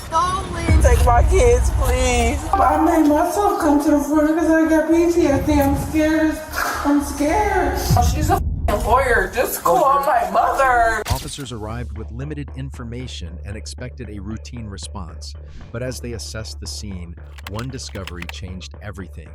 stolen. Take my kids, please. I made myself come to the front because I got PTSD. I'm scared. She's a lawyer. Just call my mother. Officers arrived with limited information and expected a routine response. But as they assessed the scene, one discovery changed everything.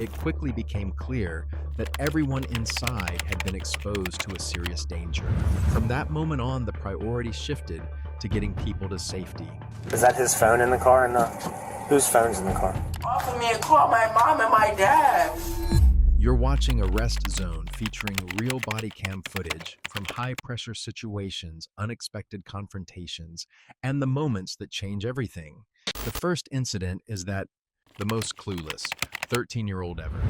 It quickly became clear that everyone inside had been exposed to a serious danger. From that moment on, the priority shifted to getting people to safety. Is that his phone in the car? No. Whose phone's in the car? Offer me and call my mom and my dad. You're watching Arrest Zone, featuring real body cam footage from high-pressure situations, unexpected confrontations, and the moments that change everything. The first incident is that the most clueless, 13-year-old ever.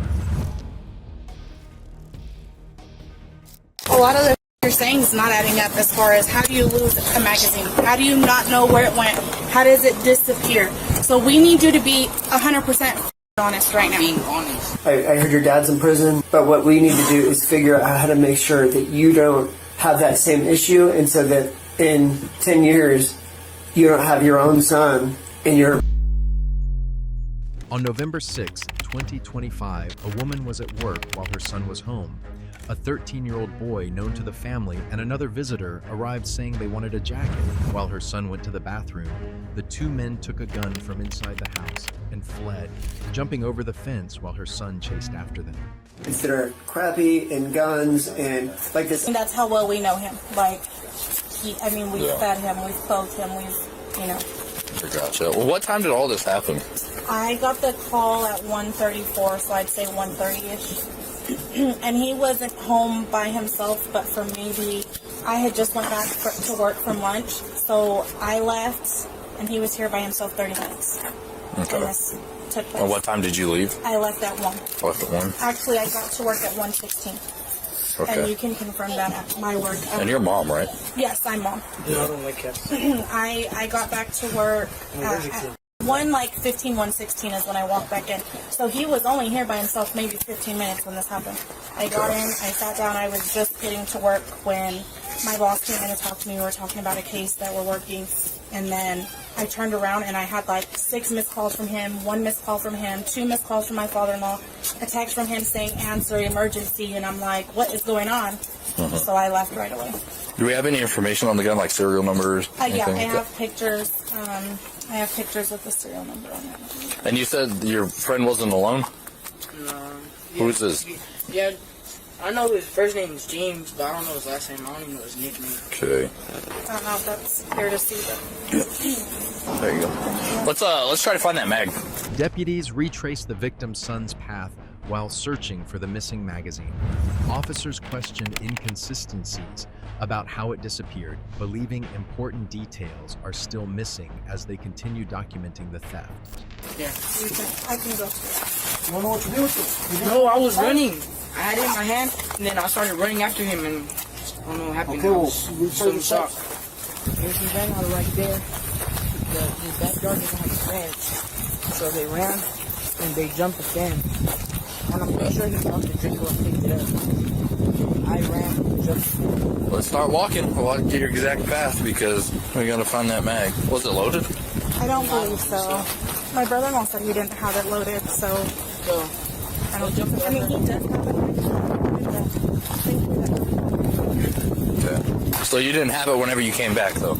A lot of the you're saying is not adding up as far as how do you lose a magazine? How do you not know where it went? How does it disappear? So we need you to be 100% honest right now. Being honest. I heard your dad's in prison, but what we need to do is figure out how to make sure that you don't have that same issue, and so that in 10 years you don't have your own son in your... On November 6, 2025, a woman was at work while her son was home. A 13-year-old boy known to the family and another visitor arrived saying they wanted a jacket. While her son went to the bathroom, the two men took a gun from inside the house and fled, jumping over the fence while her son chased after them. that are crappy and guns and like this. And that's how well we know him. Like, we've fed him, we've clothed him, Gotcha. Well, what time did all this happen? I got the call at 1:34, so I'd say 1:30ish. And he wasn't home by himself, but for maybe, I had just went back to work from lunch, so I left, and he was here by himself 30 minutes. Okay. And this took place. And what time did you leave? I left at 1. Left at 1? Actually, I got to work at 1:16. Okay. And you can confirm that at my work. And you're mom, right? Yes, I'm mom. No, I don't like cats. I got back to work at 1:16 is when I walked back in. So he was only here by himself maybe 15 minutes when this happened. I got in, I sat down, I was just getting to work when my boss came in to talk to me. We were talking about a case that we're working, and then I turned around and I had like 6 missed calls from him, 1 missed call from him, 2 missed calls from my father-in-law, a text from him saying answer emergency, and I'm like, what is going on? So I left right away. Do we have any information on the gun, like serial numbers? Yeah, I like have pictures. I have pictures with the serial number on it. And you said your friend wasn't alone? No. Who's this? Yeah, I know his first name is James, but I don't know his last name. I don't even know his nickname. Okay. I don't know if that's fair to see, but There you go. Let's try to find that mag. Deputies retraced the victim's son's path while searching for the missing magazine. Officers questioned inconsistencies about how it disappeared, believing important details are still missing as they continue documenting the theft. Yeah. I can go. You don't know what to do with it. No, I was running. I had it in my hand, and then I started running after him, and I don't know what happened. Okay, I well, was we so the shocked. There's some gun out right there. The backyard doesn't have a fence. So they ran, and they jumped the fence. And I'm pretty sure he dropped the drink and picked it up. I ran, jumped. Let's start walking. We'll get your exact path because we gotta find that mag. Was it loaded? I don't believe so. My brother-in-law said he didn't have it loaded, so I don't jump. I mean, he does have it. Okay. So you didn't have it whenever you came back, though?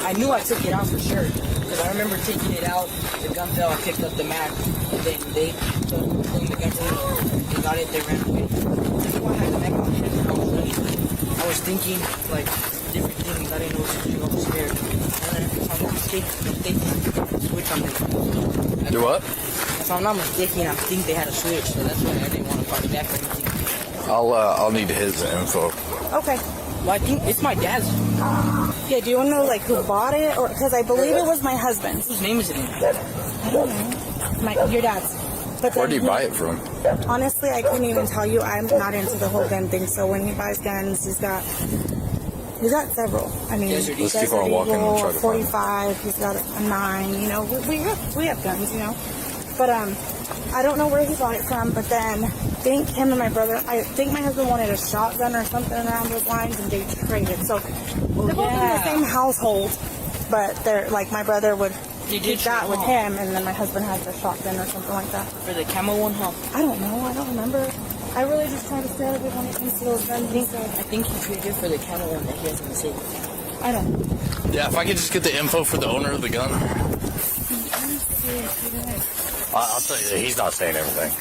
I knew I took it out for sure. Because I remember taking it out, the gun fell, I picked up the mag, and then they pulled the gun out, they got it, they ran away. I knew I had the mag on me, and I was running. I was thinking, like, different things, I didn't know what to do, I was scared. And then if I'm not mistaken, switch on them. Do what? If I'm not mistaken, I think they had a switch, so that's why I didn't want to fight back or anything. I'll need his info. Okay. Well, I think it's my dad's. Yeah, do you want to know, like, who bought it? Or because I believe it was my husband's. Whose name is it in? I don't know. Your dad's. But Where then did you buy it from? Honestly, I couldn't even tell you. I'm not into the whole gun thing. So when he buys guns, he's got several. I mean, Let's keep on walking and try to find 45. He's got a 9. You know, we have guns. You know, but I don't know where he bought it from. But then I think him and my brother. I think my husband wanted a shotgun or something around those lines, and they traded. So they're both in the same household. but they're like my brother would You keep did that shoot with him. him, and then my husband has a shotgun or something like that. For the camo one, huh? I don't know. I don't remember. I really just try to stay out of it when it comes to those guns. I think he traded for the camo one that he has in the safe. I don't know. Yeah, if I could just get the info for the owner of the gun. I'll tell you, he's not saying everything.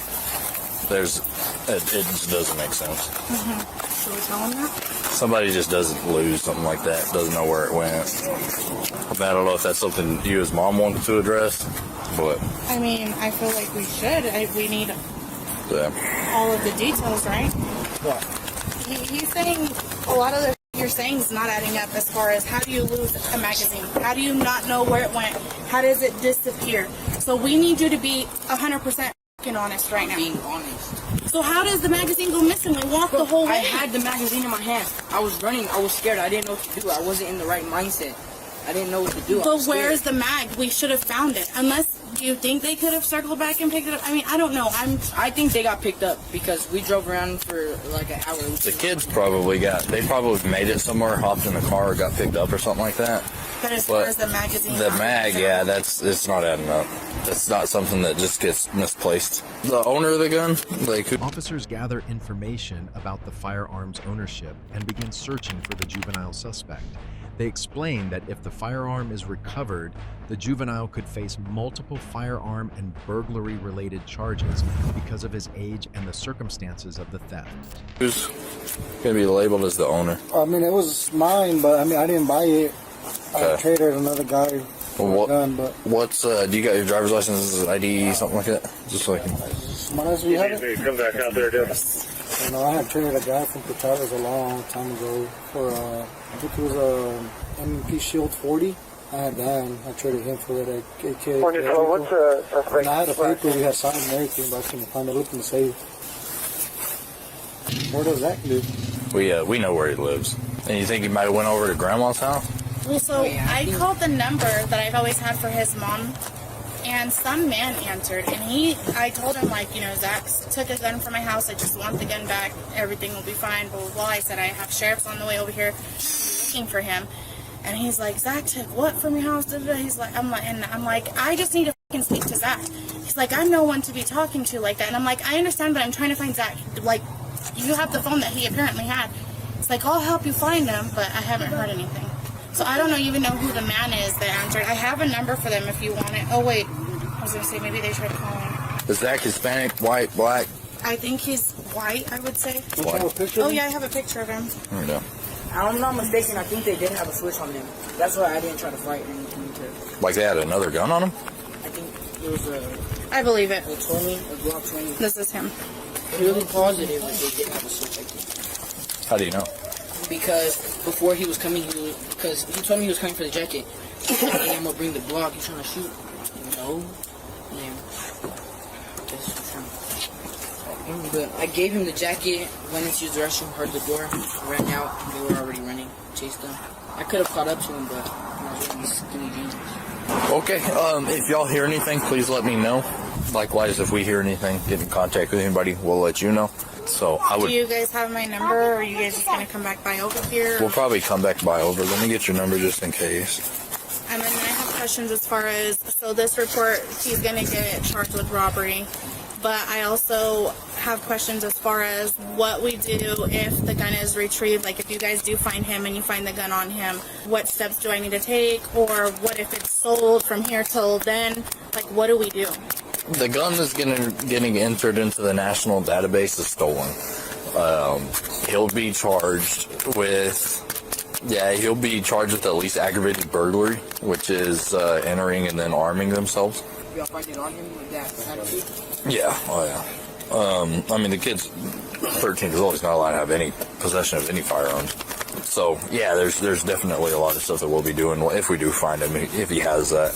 It just doesn't make sense. Should we tell him that? Somebody just doesn't lose something like that, doesn't know where it went. I don't know if that's something you as mom wanted to address, but I mean, I feel like we should. We need yeah. all of the details, right? What? He's saying a lot of the you're saying is not adding up as far as how do you lose a magazine? How do you not know where it went? How does it disappear? So we need you to be 100% honest right now. Being honest. So how does the magazine go missing? We walked the whole way. I had the magazine in my hand. I was running. I was scared. I didn't know what to do. I wasn't in the right mindset. I didn't know what to do. But where's the mag? We should have found it. Unless you think they could have circled back and picked it up. I mean, I don't know. I think they got picked up because we drove around for like an hour. The kids probably made it somewhere, hopped in the car, got picked up or something like that. But as far as the magazine, The mag, yeah, it's not adding up. It's not something that just gets misplaced. The owner of the gun, Officers gather information about the firearm's ownership and begin searching for the juvenile suspect. They explain that if the firearm is recovered, the juvenile could face multiple firearm and burglary-related charges because of his age and the circumstances of the theft. who's going to be labeled as the owner? I mean, it was mine, but I mean, I didn't buy it. I traded another guy for a gun, but... What's, do you got your driver's license, ID, something like that? Just so I can... Might as well have it. Come back out there, dude. You know, I had traded a guy from Patatas a long time ago for, I think it was a MP Shield 40. I had that, and I traded him for that AK. What's the suspect? And I had a paper we had signed and everything, but I couldn't find it. Looked in the safe. Where does that live? We know where he lives. And you think he might have went over to Grandma's house? Well, so I called the number that I've always had for his mom, and some man answered, and I told him, like, you know, Zach took a gun from my house, I just want the gun back, everything will be fine, blah, blah, blah. I said, I have sheriffs on the way over here looking for him, and he's like, Zach took what from your house? He's like, I'm like, I just need to fucking speak to Zach. He's like, I'm no one to be talking to like that, and I'm like, I understand, but I'm trying to find Zach. Like, you have the phone that he apparently had. It's like, I'll help you find him, but I haven't heard anything. So I don't even know who the man is that answered. I have a number for them if you want it. Oh, wait. I was going to say, maybe they tried calling. Is Zach Hispanic, white, black? I think he's white, I would say. White. Oh, yeah, I have a picture of him. There we go. I'm not mistaken. I think they did have a switch on them. That's why I didn't try to fight or anything. Like they had another gun on him? I think it was a I believe it. 20, a Glock 20. This is him. Really positive that they did have a switch, I think. How do you know? Because before he was coming, because he told me he was coming for the jacket. Hey, I'm gonna bring the Glock. You trying to shoot? No. Yeah. But I gave him the jacket, went into the restroom, heard the door, ran out. They were already running, chased them. I could have caught up to him, but I was really skinny jeans. Okay, if y'all hear anything, please let me know. Likewise, if we hear anything, get in contact with anybody, we'll let you know. So I would. Do you guys have my number, or are you guys just going to come back by over here? We'll probably come back by over. Let me get your number just in case. And then I have questions as far as, so this report, he's going to get charged with robbery. But I also have questions as far as what we do if the gun is retrieved. Like, if you guys do find him and you find the gun on him, what steps do I need to take? Or what if it's sold from here till then? Like, what do we do? The gun is getting entered into the national database as stolen. He'll be charged with... Yeah, he'll be charged with at least aggravated burglary, which is entering and then arming themselves. Y'all find it on him with that attitude? Yeah, oh yeah. I mean, the kid's 13 years old. He's not allowed to have any possession of any firearms. So, yeah, there's definitely a lot of stuff that we'll be doing if we do find him, if he has that.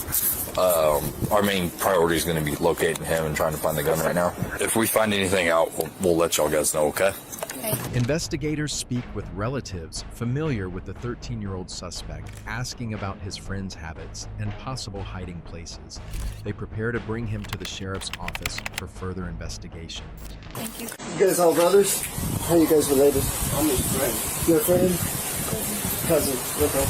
Our main priority is going to be locating him and trying to find the gun right now. If we find anything out, we'll let y'all guys know, okay? Investigators speak with relatives familiar with the 13-year-old suspect, asking about his friend's habits and possible hiding places. They prepare to bring him to the sheriff's office for further investigation. Thank you. You guys all brothers? How you guys related? I'm his friend. Your friend? Cousin. Okay.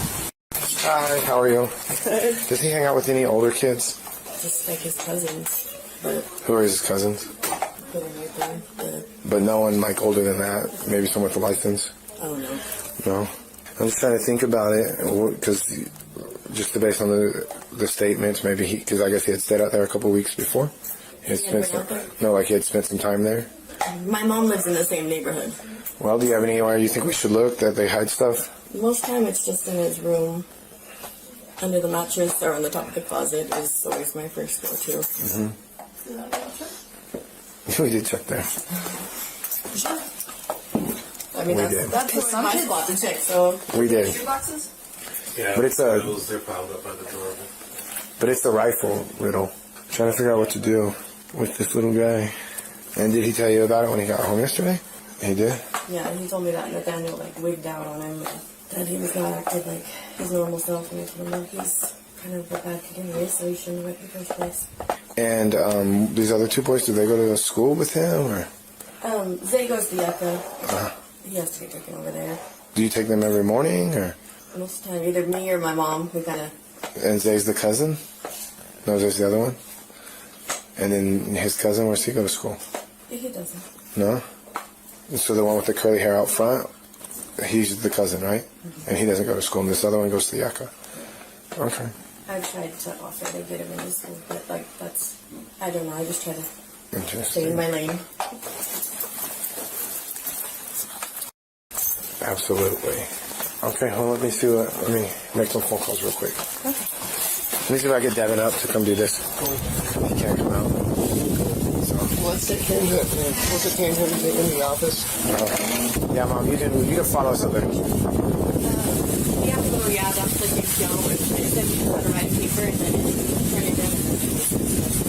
Hi, how are you? Good. Does he hang out with any older kids? Just like his cousins. But Who are his cousins? put him right there. But But no one like older than that? Maybe someone with a license? I don't know. No? I'm just trying to think about it, because just based on the statements, maybe because I guess he had stayed out there a couple weeks before. He had spent some, no, like he had spent some time there. My mom lives in the same neighborhood. Well, do you have anywhere you think we should look that they hide stuff? Most time it's just in his room. Under the mattress or on the top of the closet is always my first go-to. Mm-hmm. We did check there. I mean, We that's, did. that's always my spot to check, so. We did. Boxes? Yeah, But it's a- they're piled up by the door. But it's the rifle riddle. Trying to figure out what to do with this little guy. And did he tell you about it when he got home yesterday? He did? Yeah, he told me that Nathaniel like wigged out on him. That he was not acting like his normal self, and I told him that he's kind of a bad kid anyway, so he shouldn't have went in the first place. And these other two boys, do they go to school with him? Or Zay goes to Yucca. He has to get taken over there. do you take them every morning? Or Most of the time, either me or my mom, we kind of. And Zay's the cousin? No, Zay's the other one? And then his cousin, where's he go to school? He doesn't. No? So the one with the curly hair out front, he's the cousin, right? And he doesn't go to school, and this other one goes to the Yucca. Okay. I've tried to offer to get him into school, but like that's, I don't know. I just try to stay in Interesting. my lane. Absolutely. Okay, well, let me make some phone calls real quick. Okay. Let me see if I get Devin up to come do this. He can't come out. So. Let's take him to take him in the office. Yeah, Mom, you can follow us up there. We have to go, yeah, that's like a show. It said you just had to write a paper and then turn it in.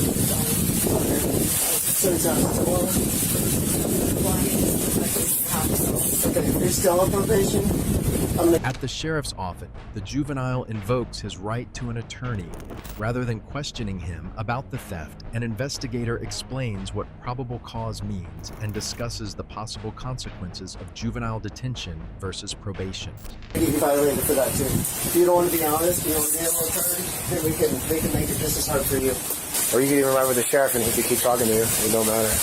Okay, you're still on probation? At the sheriff's office, the juvenile invokes his right to an attorney. Rather than questioning him about the theft, an investigator explains what probable cause means and discusses the possible consequences of juvenile detention versus probation. You can violate it for that too. If you don't want to be honest, you don't want to be a little turd, then we can make it just as hard for you. Or you could even ride with the sheriff and he could keep talking to you. It don't matter.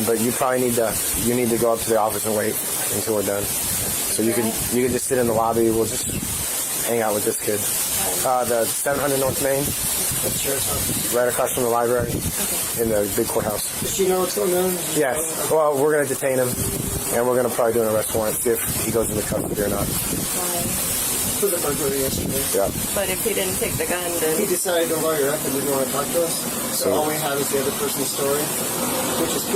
But you probably need to go up to the office and wait until we're done. So you can just sit in the lobby. We'll just hang out with this kid. The 700 North Main, right across from the library, in the big courthouse. Does she know what's going on? Yes. Well, we're going to detain him, and we're going to probably do an arrest warrant, see if he goes into custody or not. For the burglary yesterday. Yeah. But if he didn't take the gun, He then decided to lawyer up and didn't want to talk to us. So all we have is the other person's story, which is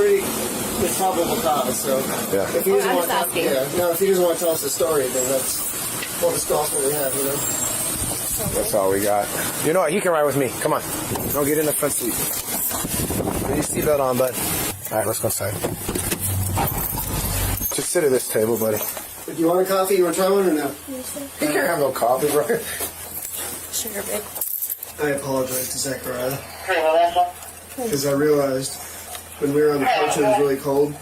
it's probable cause. So if he doesn't want to talk, if he doesn't want to tell us the story, then we'll just go off what we have, you know. That's all we got. You know what? You can ride with me. Come on. Go get in the front seat. Get your seatbelt on, bud. All right, let's go inside. Just sit at this table, buddy. Do you want a coffee? You want to try one or no? You can't have no coffee, bro. sugar big. I apologize to Zachariah. Because I realized when we were on the porch it was really cold,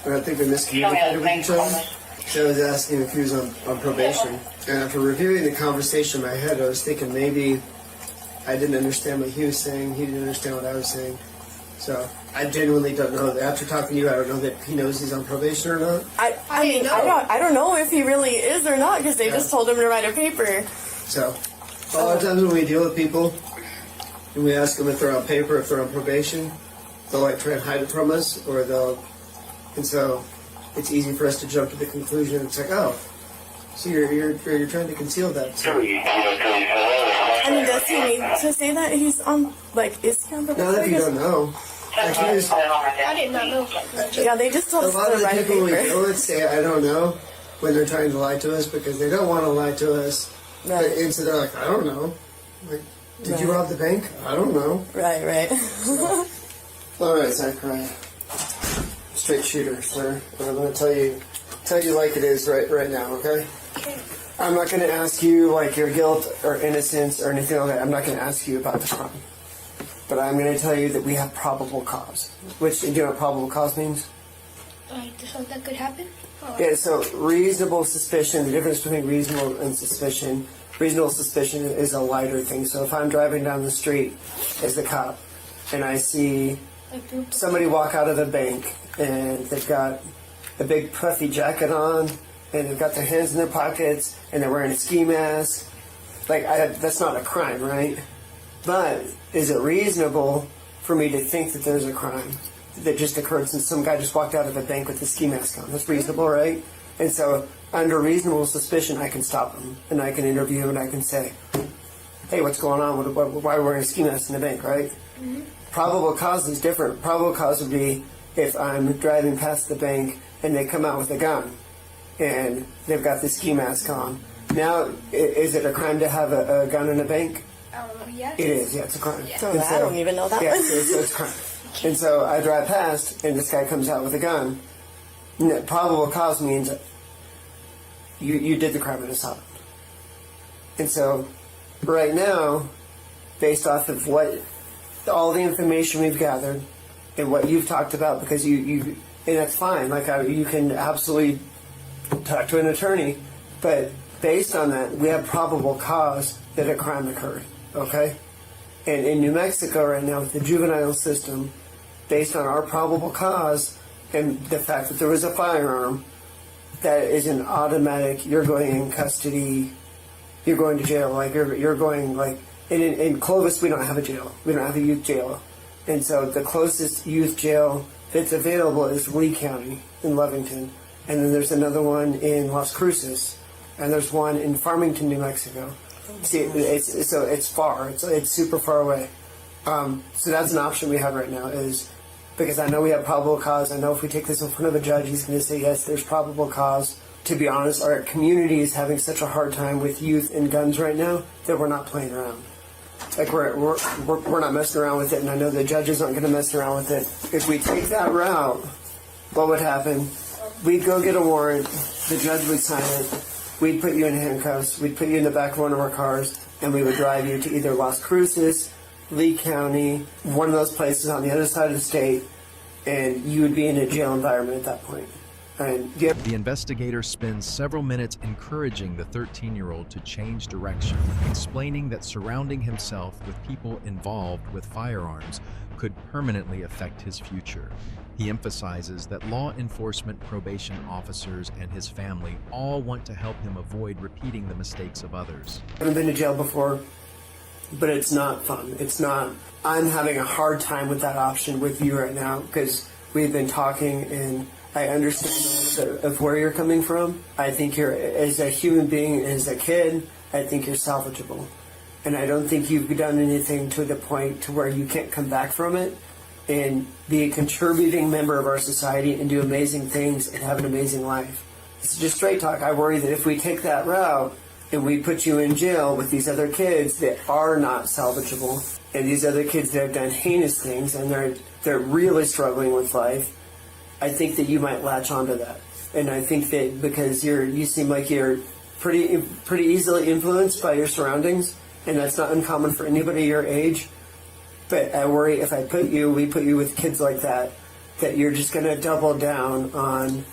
and I think we miscommunicated with each other. So I was asking if he was on probation. And after reviewing the conversation in my head, I was thinking maybe I didn't understand what he was saying, he didn't understand what I was saying. So I genuinely don't know. After talking to you, I don't know that he knows he's on probation or not. I don't know if he really is or not because they just told him to write a paper. So a lot of times when we deal with people and we ask them if they're on paper, if they're on probation, they'll like try and hide it from us, and so it's easy for us to jump to the conclusion. It's like, oh, so you're trying to conceal that. So. I mean, does he need to say that he's on, is he on probation? Not if you don't know. I did not know. Yeah, they just told us a lot to of the write a people we paper. deal with say, I don't know, when they're trying to lie to us because they don't want to lie to us. Right. And so they're like, I don't know. Like, did you rob the bank? I don't know. Right. All right, Zachariah. Straight shooter, sir. And I'm going to tell you like it is right now, okay? Okay. I'm not going to ask you like your guilt or innocence or anything like that. I'm not going to ask you about the crime. But I'm going to tell you that we have probable cause. Which, do you know what probable cause means? Something that could happen? Yeah, so reasonable suspicion, the difference between reasonable and suspicion Reasonable suspicion is a lighter thing. So if I'm driving down the street as the cop and I see somebody walk out of a bank and they've got a big puffy jacket on and they've got their hands in their pockets and they're wearing a ski mask, like that's not a crime, right? But is it reasonable for me to think that there's a crime that just occurred since some guy just walked out of a bank with a ski mask on? That's reasonable, right? And so under reasonable suspicion, I can stop him and I can interview him and I can say, hey, what's going on? Why are we wearing a ski mask in the bank, right? Mm-hmm. Probable cause is different. Probable cause would be if I'm driving past the bank and they come out with a gun and they've got the ski mask on. Now, is it a crime to have a gun in a bank? I don't know, yeah. It is, yeah, it's a crime. Yeah. So I don't even know that. Yeah, so it's a crime. And so I drive past and this guy comes out with a gun. Probable cause means you did the crime and it's happened. And so right now, based off of all the information we've gathered and what you've talked about, because you and that's fine, like you can absolutely talk to an attorney, but based on that, we have probable cause that a crime occurred, okay? And in New Mexico right now, with the juvenile system, based on our probable cause and the fact that there was a firearm, that is an automatic, you're going in custody, you're going to jail, like you're going, like, in Clovis we don't have a jail, we don't have a youth jail. And so the closest youth jail that's available is Lee County in Lovington. And then there's another one in Las Cruces. And there's one in Farmington, New Mexico. See, it's far. It's super far away. So that's an option we have right now, is because I know we have probable cause. I know if we take this in front of a judge, he's going to say, yes, there's probable cause. To be honest, our community is having such a hard time with youth and guns right now that we're not playing around. Like we're not messing around with it, and I know the judges aren't going to mess around with it. If we take that route, what would happen? We'd go get a warrant, the judge would sign it, we'd put you in handcuffs, we'd put you in the back of one of our cars, and we would drive you to either Las Cruces, Lee County, one of those places on the other side of the state, and you would be in a jail environment at that point. And the investigator spends several minutes encouraging the 13-year-old to change direction, explaining that surrounding himself with people involved with firearms could permanently affect his future. He emphasizes that law enforcement probation officers and his family all want to help him avoid repeating the mistakes of others. I haven't been to jail before, but it's not fun. It's not. I'm having a hard time with that option with you right now because we've been talking and I understand a little bit of where you're coming from. I think you're, as a human being, as a kid, I think you're salvageable. And I don't think you've done anything to the point to where you can't come back from it and be a contributing member of our society and do amazing things and have an amazing life. It's just straight talk. I worry that if we take that route and we put you in jail with these other kids that are not salvageable and these other kids that have done heinous things and they're really struggling with life, I think that you might latch onto that. And I think that because you seem like you're pretty easily influenced by your surroundings, and that's not uncommon for anybody your age. But I worry if we put you with kids like that you're just going to double down on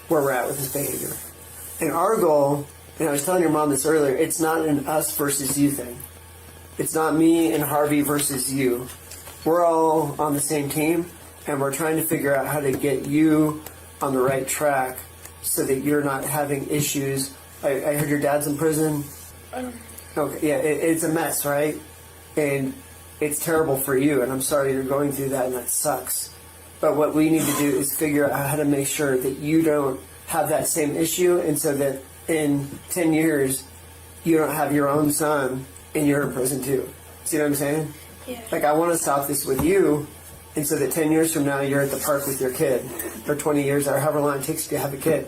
where we're at with this behavior. And our goal, and I was telling your mom this earlier, it's not an us versus you thing. It's not me and Harvey versus you. We're all on the same team, and we're trying to figure out how to get you on the right track so that you're not having issues. I heard your dad's in prison. Okay, yeah, it's a mess, right? And it's terrible for you, and I'm sorry you're going through that, and that sucks. But what we need to do is figure out how to make sure that you don't have that same issue, and so that in 10 years, you don't have your own son and you're in prison too. See what I'm saying? Yeah. Like, I want to stop this with you, and so that 10 years from now, you're at the park with your kid, or 20 years, or however long it takes to have a kid.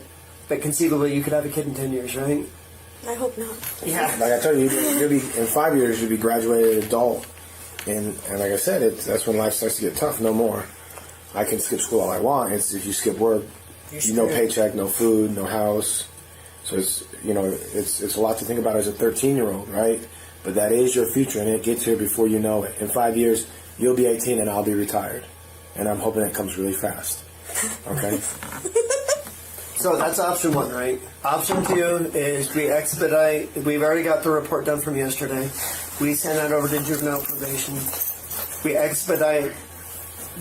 But conceivably, you could have a kid in 10 years, right? I hope not. Yeah. Like I told you, you'll be in 5 years. You'll be graduated adult, and like I said, that's when life starts to get tough. No more. I can skip school all I want. It's if you skip work, no paycheck, no food, no house. So it's a lot to think about as a 13-year-old, right? But that is your future, and it gets here before you know it. In 5 years, you'll be 18, and I'll be retired, and I'm hoping it comes really fast. Okay. So that's option 1, right? Option 2 is we expedite. We've already got the report done from yesterday. We send that over to juvenile probation. We expedite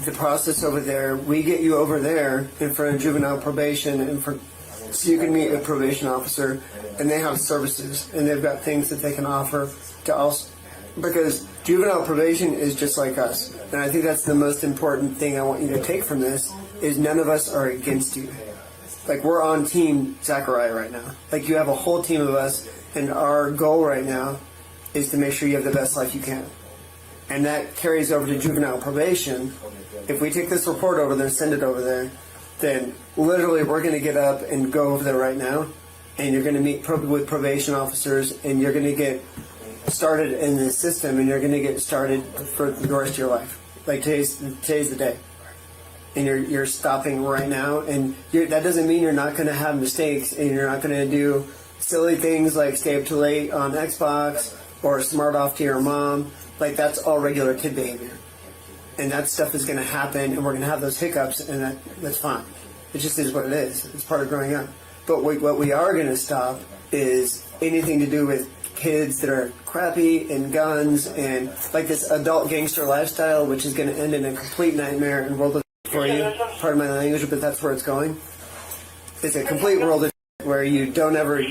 the process over there. We get you over there in front of juvenile probation, so you can meet a probation officer, and they have services, and they've got things that they can offer to us. Because juvenile probation is just like us. And I think that's the most important thing I want you to take from this, is none of us are against you. Like, we're on team Zachariah right now. Like, you have a whole team of us, and our goal right now is to make sure you have the best life you can. And that carries over to juvenile probation. If we take this report over there and send it over there, then literally we're going to get up and go over there right now, and you're going to meet with probation officers, and you're going to get started in the system, and you're going to get started for the rest of your life. Like, today's the day. And you're stopping right now, and that doesn't mean you're not going to have mistakes, and you're not going to do silly things like stay up too late on Xbox or smart off to your mom. Like, that's all regular kid behavior. And that stuff is going to happen, and we're going to have those hiccups, and that's fine. It just is what it is. It's part of growing up. But what we are going to stop is anything to do with kids that are crappy and guns and like this adult gangster lifestyle, which is going to end in a complete nightmare and world of for you. Pardon my language, but that's where it's going. It's a complete world of where you never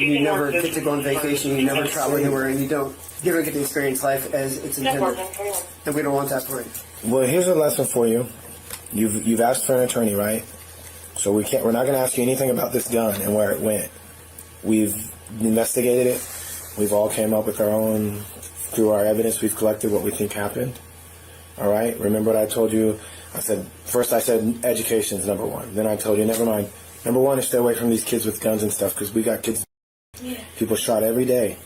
get to go on vacation, you never travel anywhere, and you don't get to experience life as it's intended. And we don't want that for you. Well, here's a lesson for you. You've asked for an attorney, right? So we're not going to ask you anything about this gun and where it went. We've investigated it. We've all came up with our own, through our evidence we've collected, what we think happened. All right? Remember what I told you? First I said education is number 1. Then I told you, never mind. Number 1 is stay away from these kids with guns and stuff, because we got kids, people shot every day.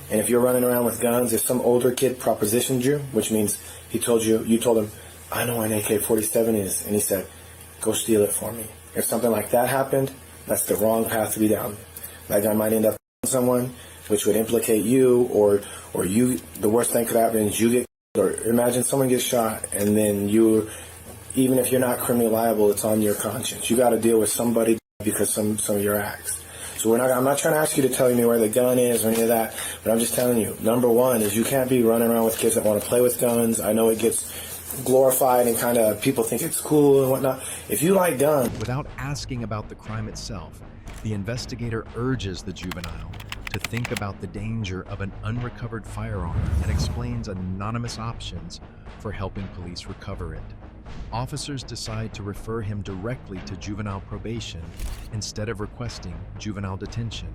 And if you're running around with guns, if some older kid propositioned you, which means you told him, I know what an AK-47 is, and he said, go steal it for me. If something like that happened, that's the wrong path to be down. That guy might end up with someone, which would implicate you, or you. The worst thing could happen is you get, or imagine someone gets shot, and then you, even if you're not criminally liable, it's on your conscience. You got to deal with somebody because some of your acts. So I'm not trying to ask you to tell me where the gun is or any of that, but I'm just telling you, number 1 is you can't be running around with kids that want to play with guns. I know it gets glorified and kind of people think it's cool and whatnot. If you like guns. Without asking about the crime itself, the investigator urges the juvenile to think about the danger of an unrecovered firearm and explains anonymous options for helping police recover it. Officers decide to refer him directly to juvenile probation instead of requesting juvenile detention.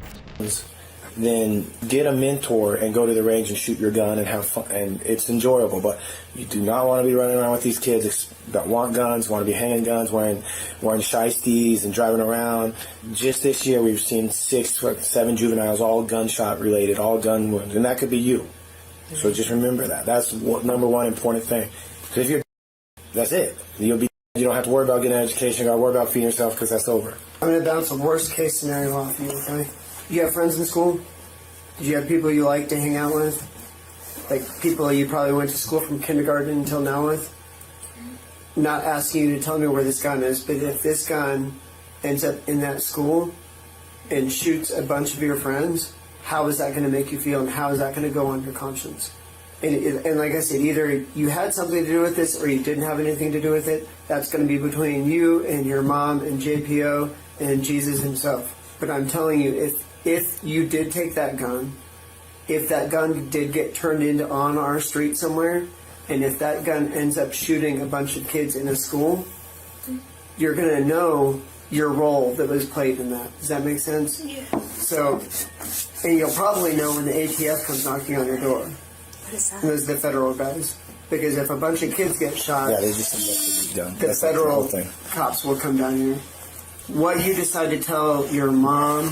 Then get a mentor and go to the range and shoot your gun and have fun, and it's enjoyable. But you do not want to be running around with these kids that want guns, want to be hanging guns, wearing shiesties and driving around. Just this year we've seen 6 or 7 juveniles, all gunshot related, all gun wounds, and that could be you. So just remember that. That's number 1 important thing. Because if you're, that's it. You don't have to worry about getting an education. You got to worry about feeding yourself because that's over. I'm going to bounce a worst case scenario off you, okay? You have friends in school? Did you have people you like to hang out with? Like people you probably went to school from kindergarten until now with? Not asking you to tell me where this gun is, but if this gun ends up in that school and shoots a bunch of your friends, how is that going to make you feel, and how is that going to go on your conscience? And like I said, either you had something to do with this or you didn't have anything to do with it. That's going to be between you and your mom and JPO and Jesus himself. But I'm telling you, if you did take that gun, if that gun did get turned into on our street somewhere, and if that gun ends up shooting a bunch of kids in a school, you're going to know your role that was played in that. Does that make sense? Yeah. So, and you'll probably know when the ATF comes knocking on your door. What is that? Those are the federal guys. Because if a bunch of kids get shot, Yeah, they just investigate done. the That's federal the whole thing. cops will come down here. What you decide to tell your mom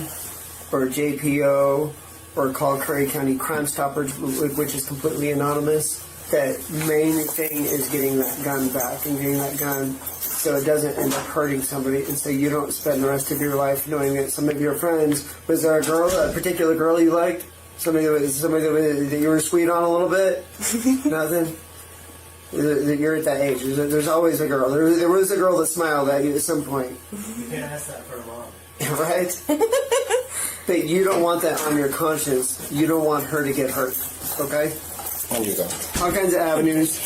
or JPO or call Curry County Crime Stoppers, which is completely anonymous, the main thing is getting that gun back and getting that gun so it doesn't end up hurting somebody, and so you don't spend the rest of your life knowing that some of your friends, was there a particular girl you liked? Somebody that you were sweet on a little bit? Nothing? You're at that age. There's always a girl. There was a girl that smiled at you at some point. You can't ask that for a mom. right? But you don't want that on your conscience. You don't want her to get hurt, okay? All kinds of avenues.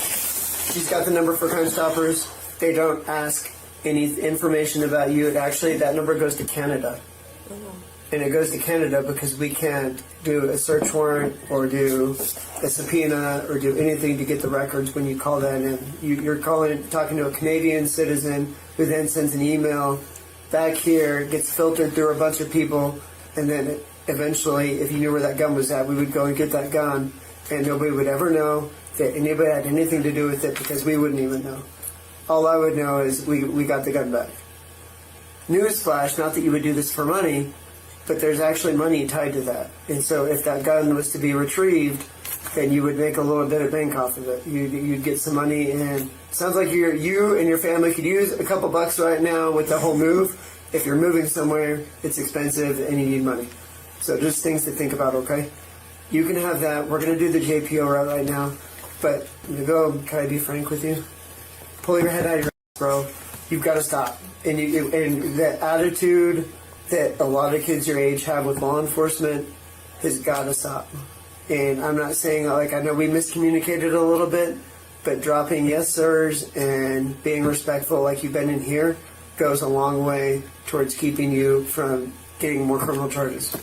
She's got the number for Crime Stoppers. They don't ask any information about you. Actually, that number goes to Canada. And it goes to Canada because we can't do a search warrant or do a subpoena or do anything to get the records when you call that in. You're talking to a Canadian citizen who then sends an email back here, gets filtered through a bunch of people, and then eventually, if you knew where that gun was at, we would go and get that gun, and nobody would ever know that anybody had anything to do with it because we wouldn't even know. All I would know is we got the gun back. Newsflash, not that you would do this for money, but there's actually money tied to that. And so if that gun was to be retrieved, then you would make a little bit of bank off of it. You'd get some money, and sounds like you and your family could use a couple bucks right now with the whole move. If you're moving somewhere, it's expensive and you need money. So just things to think about, okay? You can have that. We're going to do the JPO route right now. But can I be frank with you? Pull your head out of your ass, bro. You've got to stop. And that attitude that a lot of kids your age have with law enforcement has got to stop. And I'm not saying, I know we miscommunicated a little bit, but dropping yes sirs and being respectful like you've been in here goes a long way towards keeping you from getting more criminal charges.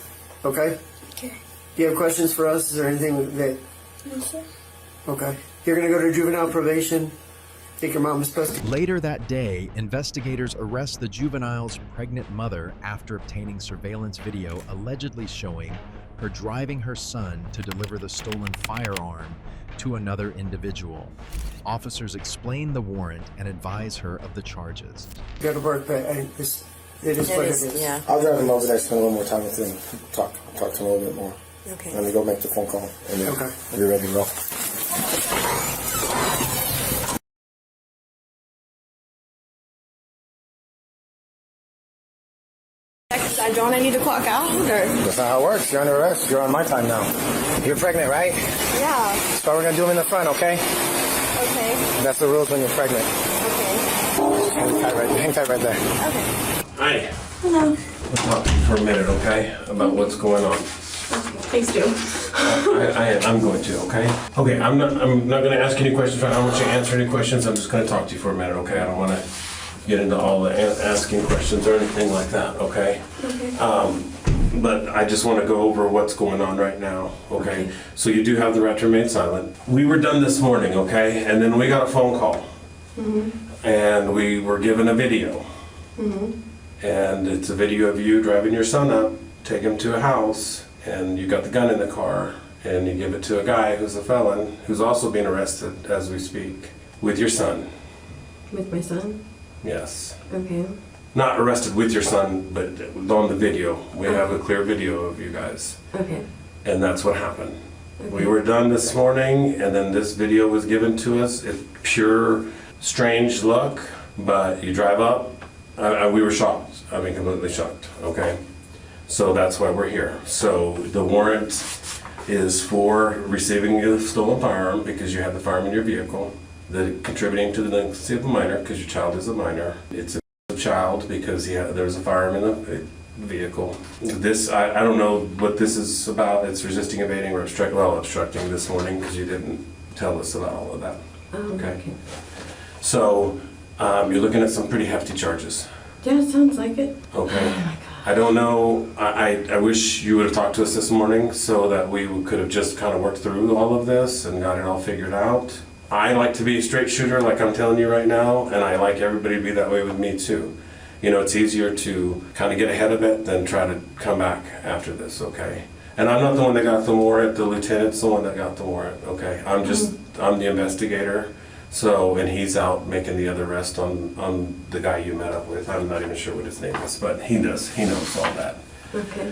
Okay? Okay. Do you have questions for us? Is there anything that... No, sir. Okay. You're going to go to juvenile probation. I think your mom was supposed to... Later that day, investigators arrest the juvenile's pregnant mother after obtaining surveillance video allegedly showing her driving her son to deliver the stolen firearm to another individual. Officers explain the warrant and advise her of the charges. Go to work, but it is what it is. Yeah. I'll drive him over there, spend a little more time with him, talk to him a little bit more. Okay. Let me go make the phone call, and then I'll be ready to go. Don't I need to clock out? Or? That's not how it works. You're under arrest. You're on my time now. You're pregnant, right? Yeah. So we're going to do them in the front, okay? Okay. That's the rules when you're pregnant. Okay. Hang tight right there. Okay. Hi. Hello. We'll talk to you for a minute, okay? About what's going on. Please do. I'm going to, okay? Okay, I'm not going to ask any questions. I don't want you to answer any questions. I'm just going to talk to you for a minute, okay? I don't want to get into all the asking questions or anything like that, okay? Okay. But I just want to go over what's going on right now, okay? So you do have the right to remain silent. We were done this morning, okay? And then we got a phone call. And we were given a video. And it's a video of you driving your son up, take him to a house, and you got the gun in the car, and you give it to a guy who's a felon, who's also being arrested as we speak, with your son. With my son? Yes. Okay. Not arrested with your son, but on the video. We have a clear video of you guys. Okay. And that's what happened. We were done this morning, and then this video was given to us. It's pure strange luck, but you drive up. We were shocked. I mean, completely shocked, okay? So that's why we're here. So the warrant is for receiving a stolen firearm because you had the firearm in your vehicle, contributing to the delinquency of a minor because your child is a minor. It's a child because there was a firearm in the vehicle. This, I don't know what this is about. It's resisting, evading, or obstructing this morning because you didn't tell us about all of that. Okay. So you're looking at some pretty hefty charges. Yeah, it sounds like it. Okay. Oh my God. I don't know. I wish you would have talked to us this morning so that we could have just kind of worked through all of this and got it all figured out. I like to be a straight shooter like I'm telling you right now, and I like everybody to be that way with me too. You know, it's easier to kind of get ahead of it than try to come back after this, okay? And I'm not the one that got the warrant, the lieutenant's the one that got the warrant, okay? I'm the investigator. So, and he's out making the other arrest on the guy you met up with. I'm not even sure what his name is, but he does. He knows all that. Okay.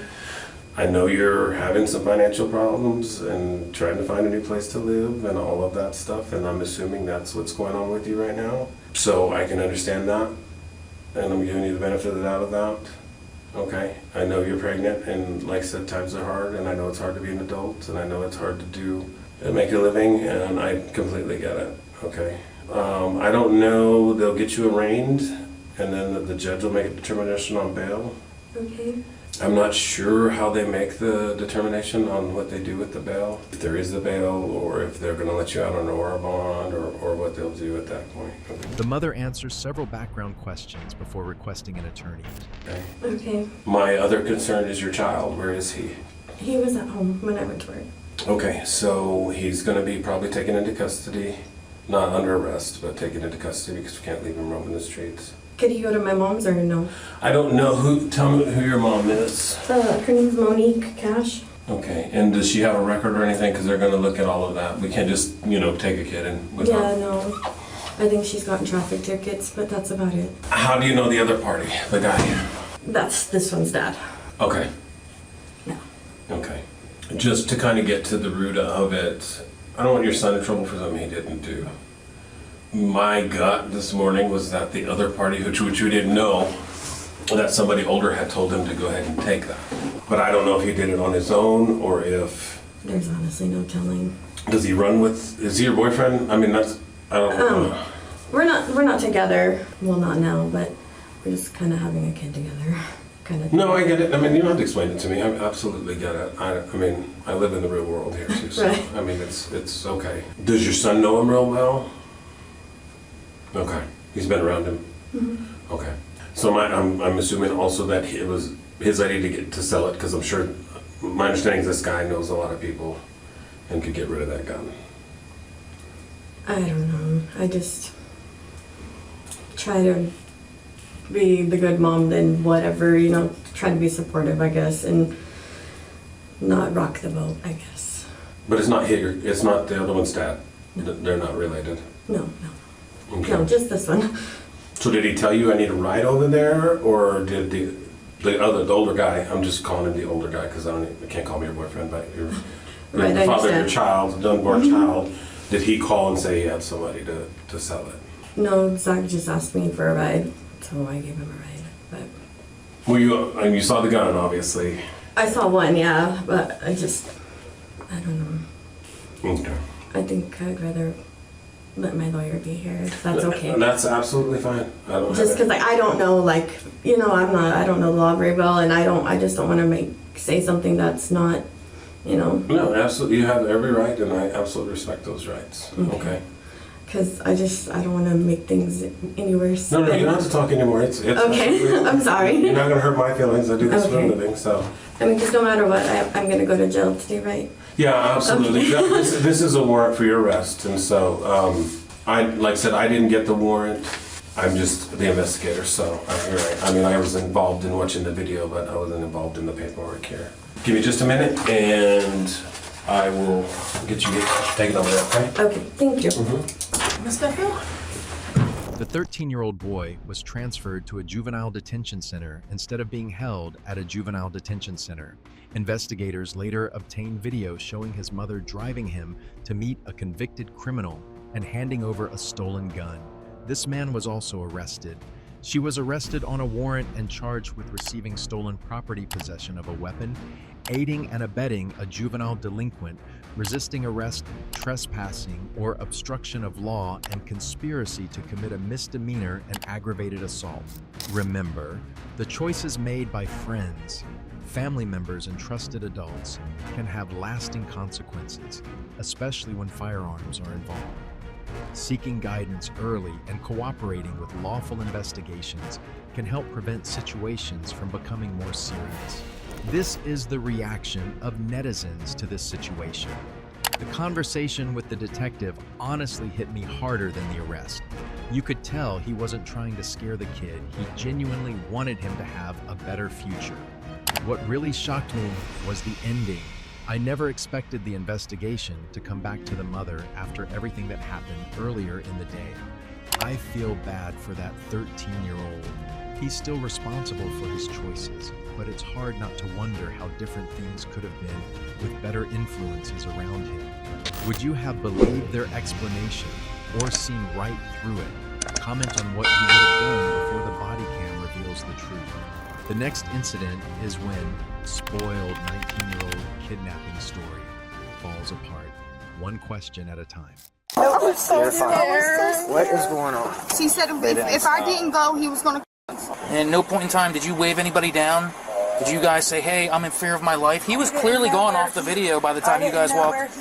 I know you're having some financial problems and trying to find a new place to live and all of that stuff, and I'm assuming that's what's going on with you right now. So I can understand that, and I'm giving you the benefit of the doubt of that. Okay, I know you're pregnant, and like I said, times are hard, and I know it's hard to be an adult, and I know it's hard to do and make a living, and I completely get it. Okay. I don't know, they'll get you arraigned, and then the judge will make a determination on bail. Okay. I'm not sure how they make the determination on what they do with the bail. If there is a bail, or if they're going to let you out on an ORA bond, or what they'll do at that point. The mother answers several background questions before requesting an attorney. Okay. Okay. My other concern is your child. Where is he? He was at home when I went to work. Okay, so he's going to be probably taken into custody, not under arrest, but taken into custody because we can't leave him roaming the streets. Could he go to my mom's or no? I don't know who. Tell me who your mom is. Her name's Monique Cash. Okay, and does she have a record or anything? Because they're going to look at all of that. We can't just, take a kid and. Yeah, no. I think she's gotten traffic tickets, but that's about it. How do you know the other party, the guy? That's this one's dad. Okay. Yeah. Okay. Just to kind of get to the root of it, I don't want your son in trouble for something he didn't do. My gut this morning was that the other party, which we didn't know, that somebody older had told him to go ahead and take that. But I don't know if he did it on his own or if... There's honestly no telling. Does he run with... Is he your boyfriend? I mean, I don't know. We're not together. Well, not now, but we're just kind of having a kid together. Kind of. No, I get it. I mean, you don't have to explain it to me. I absolutely get it. I mean, I live in the real world here too, so Right. I mean, it's okay. Does your son know him real well? Okay, he's been around him. Mm-hmm. Okay, so I'm assuming also that it was his idea to sell it, because I'm sure my understanding is this guy knows a lot of people and could get rid of that gun. I don't know. I just try to be the good mom, then whatever, try to be supportive, I guess, and not rock the boat, I guess. But it's not it's not the other one's dad. They're not related. No. Okay. No, just this one. So did he tell you I need a ride over there, or did the older guy? I'm just calling him the older guy because I can't call me your boyfriend, but your Right, the I father of your understand. child, the unborn child. Did he call and say he had somebody to sell it? No, Zach just asked me for a ride, so I gave him a ride. But And you saw the gun, obviously. I saw one, yeah, but I don't know. Okay. I think I'd rather let my lawyer be here, if that's okay. That's absolutely fine. I don't Just have because I don't know, I don't know the law very well, and I just don't want to say something that's not, No, absolutely. You have every right, and I absolutely respect those rights. Okay. Because I don't want to make things any worse. No, you don't have to talk anymore. It's Okay, I'm sorry. You're not gonna hurt my feelings. I do this for a Okay. living, so. I mean, just no matter what, I'm going to go to jail today, right? Yeah, absolutely. Okay. Yeah, this is a warrant for your arrest, and so like I said, I didn't get the warrant. I'm just the investigator, so you're right. I mean, I was involved in watching the video, but I wasn't involved in the paperwork here. Give me just a minute, and I will get you taken over there. Okay. Okay. Thank you. Miss Becca? The 13-year-old boy was transferred to a juvenile detention center instead of being held at a juvenile detention center. Investigators later obtained video showing his mother driving him to meet a convicted criminal and handing over a stolen gun. This man was also arrested. She was arrested on a warrant and charged with receiving stolen property, possession of a weapon, aiding and abetting a juvenile delinquent, resisting arrest, trespassing, or obstruction of law, and conspiracy to commit a misdemeanor and aggravated assault. Remember, the choices made by friends, family members, and trusted adults can have lasting consequences, especially when firearms are involved. Seeking guidance early and cooperating with lawful investigations can help prevent situations from becoming more serious. This is the reaction of netizens to this situation. The conversation with the detective honestly hit me harder than the arrest. You could tell he wasn't trying to scare the kid. He genuinely wanted him to have a better future. What really shocked me was the ending. I never expected the investigation to come back to the mother after everything that happened earlier in the day. I feel bad for that 13-year-old. He's still responsible for his choices, but it's hard not to wonder how different things could have been with better influences around him. Would you have believed their explanation or seen right through it? Comment on what you would have done before the body cam reveals the truth. The next incident is when spoiled 19-year-old kidnapping story falls apart, one question at a time. I was so You're fine. scared. What is going on? She said if I didn't go, he was gonna. And at no point in time did you wave anybody down? Did you guys say, hey, I'm in fear of my life? He was clearly gone off the video by the time you guys walked.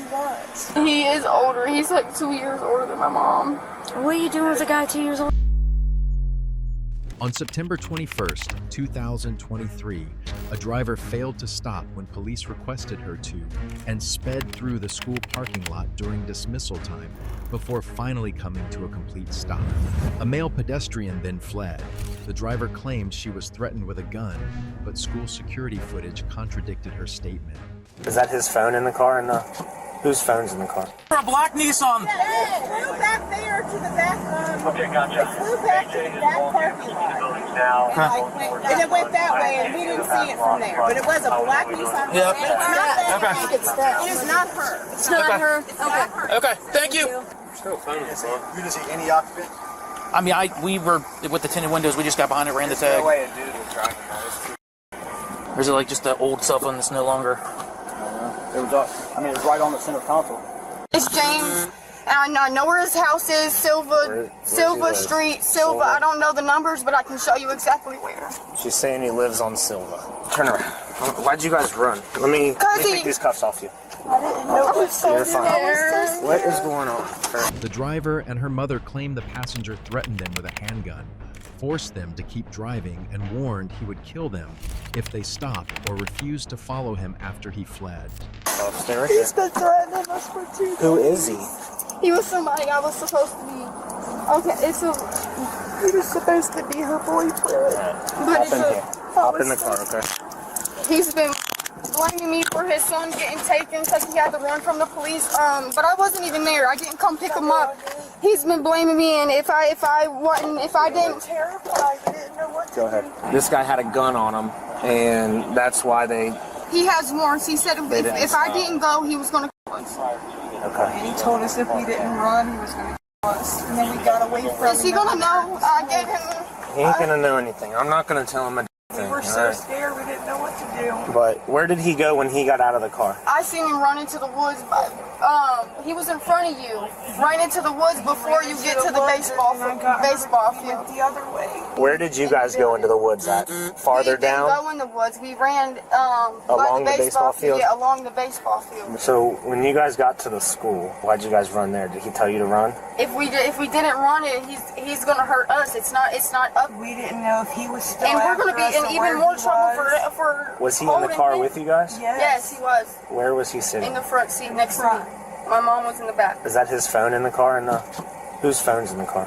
He is older. He's like 2 years older than my mom. What are you doing with a guy 2 years old? On September 21st, 2023, a driver failed to stop when police requested her to and sped through the school parking lot during dismissal time before finally coming to a complete stop. A male pedestrian then fled. The driver claimed she was threatened with a gun, but school security footage contradicted her statement. Is that his phone in the car? And whose phone's in the car? A black Nissan. It flew back there to the back. Okay, gotcha. It flew back to the back parking lot. And it went that way, and we didn't see it from there. But it was a black Nissan. Yep. It's not that. Okay. It is not her. It's not her. Okay. Okay, thank you. Still phone is on. You didn't see any occupant? I mean, we were with the tinted windows. We just got behind it, ran the tag. No way a dude was driving that. Or is it like just the old cell phone that's no longer? It was, it was right on the center console. It's James. And I know where his house is, Silva Street, Silva. I don't know the numbers, but I can show you exactly where. She's saying he lives on Silva. Turn around. Why'd you guys run? Let me take these cuffs off you. I didn't know it was so You're fine. What is going on? The driver and her mother claimed the passenger threatened them with a handgun, forced them to keep driving, and warned he would kill them if they stopped or refused to follow him after he fled. Upstairs? He's been threatening us for 2 days. Who is he? He was somebody I was supposed to be. Okay, he was supposed to be her boyfriend. But Hop in the car, okay? He's been blaming me for his son getting taken because he had to run from the police. But I wasn't even there. I didn't come pick him up. He's been blaming me, and if I didn't. Terrified. I didn't know what to Go ahead. This guy had a gun on him, and that's why they. He has warrants. He said if I didn't go, he was going to kill us. Okay. And he told us if we didn't run, he was going to kill us. And then we got away from him. Is he going to know? I gave him. He ain't gonna know anything. I'm not gonna tell him a thing. We were so scared we didn't know what to do. But where did he go when he got out of the car? I seen him run into the woods. He was in front of you, right into the woods before you get to the baseball field. The other way. Where did you guys go into the woods at? Farther down? We didn't go in the woods. We ran along by the baseball field? Yeah, along the baseball field. So when you guys got to the school, why'd you guys run there? Did he tell you to run? If we didn't run it, he's gonna hurt us. It's not up. We didn't know if he was still. And we're gonna be in even more trouble for. Was he in the car with you guys? Yes, he was. Where was he sitting? In the front seat next to me. My mom was in the back. Is that his phone in the car? And whose phone's in the car?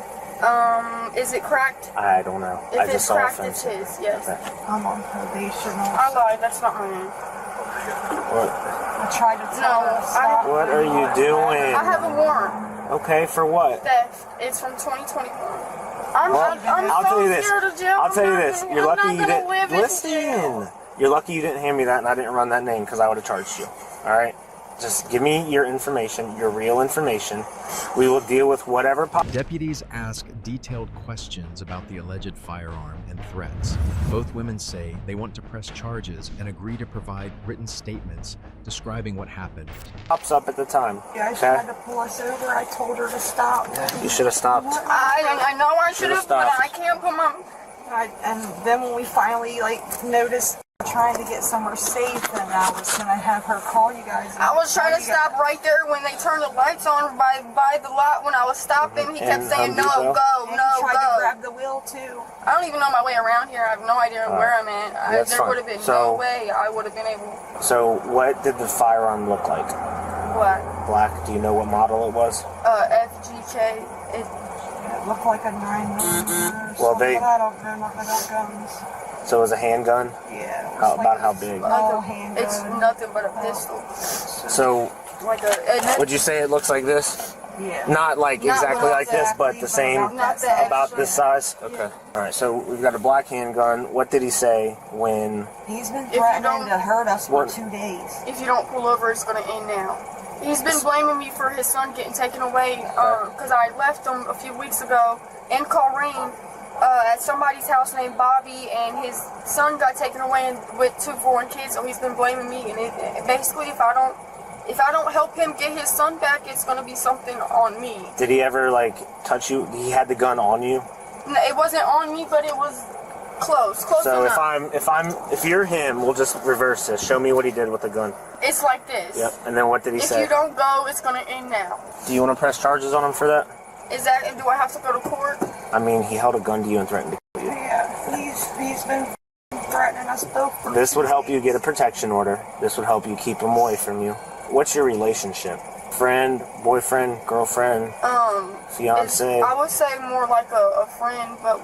Is it cracked? I don't know. If I it's just saw cracked, a phone. it's his. Yes. Okay. I'm on probation. I lied. That's not my name. What? I tried to tell him to stop. What are you doing? I have a warrant. Okay, for what? Theft. It's from 2021. I'll tell you this. Scared of jail. I'll tell you this. You're lucky you didn't. Live Listen. You're lucky you didn't hand me that, and I didn't run that name because I would have charged you. All right. Just give me your information, your real information. We will deal with whatever. Deputies ask detailed questions about the alleged firearm and threats. Both women say they want to press charges and agree to provide written statements describing what happened. Pops up at the time. Yeah, she tried to pull us over. I told her to stop. You should have stopped. I know I should have, but I can't put my. And then when we finally noticed trying to get somewhere safe, and I was gonna have her call you guys. I was trying to stop right there when they turned the lights on by the lot when I was stopping. He kept saying no, go, and no, he tried go. to grab the wheel too. I don't even know my way around here. I have no idea where I'm at. There would have been no way I would have been able. So what did the firearm look like? Black. Black. Do you know what model it was? FGK. It looked like a 9mm. Well, they. I don't know nothing about guns. So it was a handgun? Yeah. About how big? It's nothing but a pistol. So, would you say it looks like this? Yeah. Not like exactly like this, but the same, about this size? Okay. All right, so we've got a black handgun. What did he say when... He's been threatening to hurt us for 2 days. If you don't pull over, it's going to end now. He's been blaming me for his son getting taken away because I left him a few weeks ago in Coleraine at somebody's house named Bobby, and his son got taken away with 2 foreign kids, so he's been blaming me. And basically, if I don't help him get his son back, it's going to be something on me. Did he ever, touch you? He had the gun on you? No, it wasn't on me, but it was Close So enough. if you're him, we'll just reverse this. Show me what he did with the gun. It's like this. Yep. And then what did he say? If you don't go, it's gonna end now. Do you want to press charges on him for that? Do I have to go to court? I mean, he held a gun to you and threatened to kill you. Yeah, he's been threatening us both. This would help you get a protection order. This would help you keep him away from you. What's your relationship? Friend, boyfriend, girlfriend, fiance? I would say more like a friend, but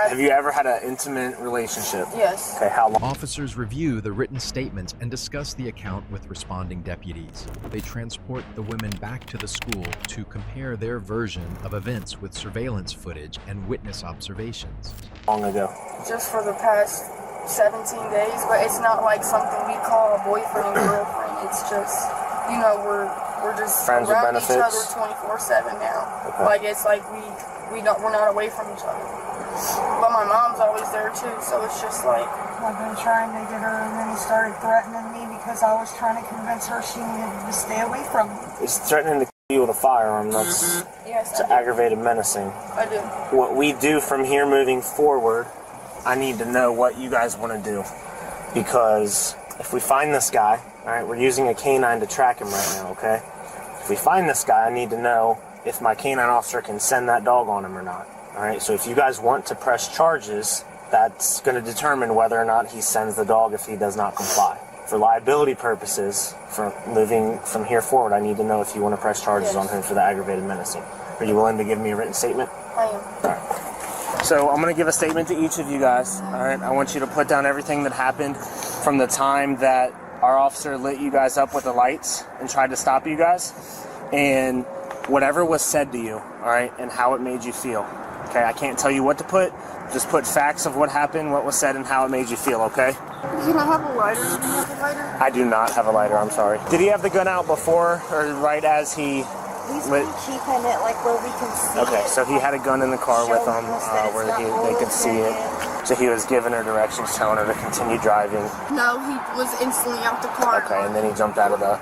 have you ever had an intimate relationship? Yes. Okay, how long? Officers review the written statements and discuss the account with responding deputies. They transport the women back to the school to compare their version of events with surveillance footage and witness observations. How long ago? Just for the past 17 days, but it's not like something we call a boyfriend and girlfriend. It's just, we're just friends with around each benefits? other 24/7 now. Okay. Like it's like we're not away from each other. But my mom's always there too, so it's just like I've been trying to get her, and then he started threatening me because I was trying to convince her she needed to stay away from me. He's threatening to kill you with a firearm. That's yes, aggravated menacing. I do. What we do from here moving forward, I need to know what you guys want to do. Because if we find this guy, all right, we're using a canine to track him right now, okay? If we find this guy, I need to know if my canine officer can send that dog on him or not. All right, so if you guys want to press charges, that's going to determine whether or not he sends the dog if he does not comply. For liability purposes, for moving from here forward, I need to know if you want to press charges on him for the aggravated menacing. Are you willing to give me a written statement? I am. All right. So I'm going to give a statement to each of you guys. All right, I want you to put down everything that happened from the time that our officer lit you guys up with the lights and tried to stop you guys, and whatever was said to you, all right, and how it made you feel. Okay, I can't tell you what to put. Just put facts of what happened, what was said, and how it made you feel, okay? Can I have a lighter? Do you have a lighter? I do not have a lighter, I'm sorry. Did he have the gun out before or right as he lit? Keeping it like where we can see Okay, so he had a gun in the car with him where they could see it. So he was giving her directions, telling her to continue driving. No, he was instantly out the car. Okay, and then he jumped out of the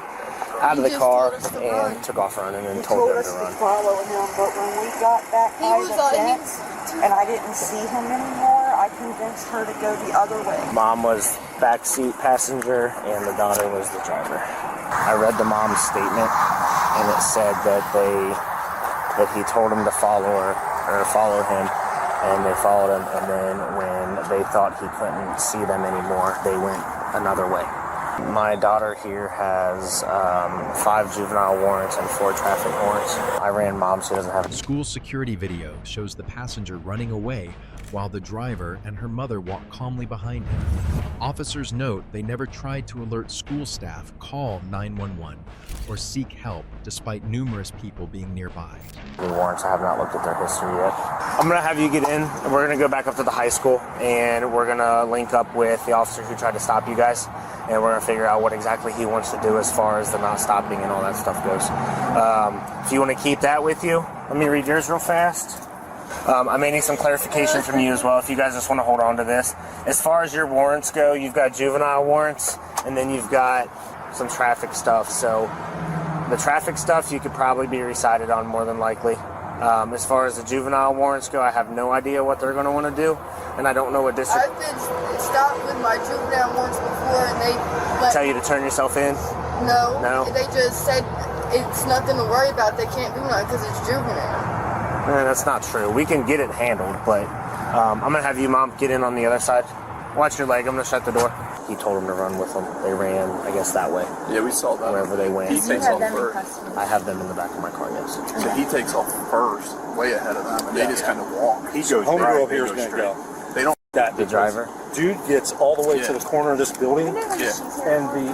car and took off running and told them to run. Follow him, but when we got back by the fence and I didn't see him anymore, I convinced her to go the other way. Mom was backseat passenger and the daughter was the driver. I read the mom's statement and it said that he told them to follow him, and they followed him, and then when they thought he couldn't see them anymore, they went another way. My daughter here has 5 juvenile warrants and 4 traffic warrants. I ran mom, so she doesn't have. School security video shows the passenger running away while the driver and her mother walk calmly behind him. Officers note they never tried to alert school staff, call 911, or seek help despite numerous people being nearby. The warrants, I have not looked at their history yet. I'm gonna have you get in, and we're gonna go back up to the high school, and we're gonna link up with the officer who tried to stop you guys, and we're gonna figure out what exactly he wants to do as far as the not stopping and all that stuff goes. If you want to keep that with you, let me read yours real fast. I may need some clarification from you as well if you guys just want to hold on to this. As far as your warrants go, you've got juvenile warrants, and then you've got some traffic stuff. So the traffic stuff you could probably be recited on more than likely. As far as the juvenile warrants go, I have no idea what they're going to want to do, and I don't know what district. I've been stopped with my juvenile warrants before, and they tell you to turn yourself in? No. They just said it's nothing to worry about. They can't do nothing because it's juvenile. That's not true. We can get it handled, but I'm going to have you, Mom, get in on the other side. Watch your leg. I'm going to shut the door. He told them to run with them. They ran, I guess, that way. Yeah, we saw that. Wherever they went. He takes off first. I have them in the back of my car, yes. So he takes off first, way ahead of them, and they just kind of walk. He goes right. Up here is going to go. They don't. That the driver? Dude gets all the way to the corner of this building, and the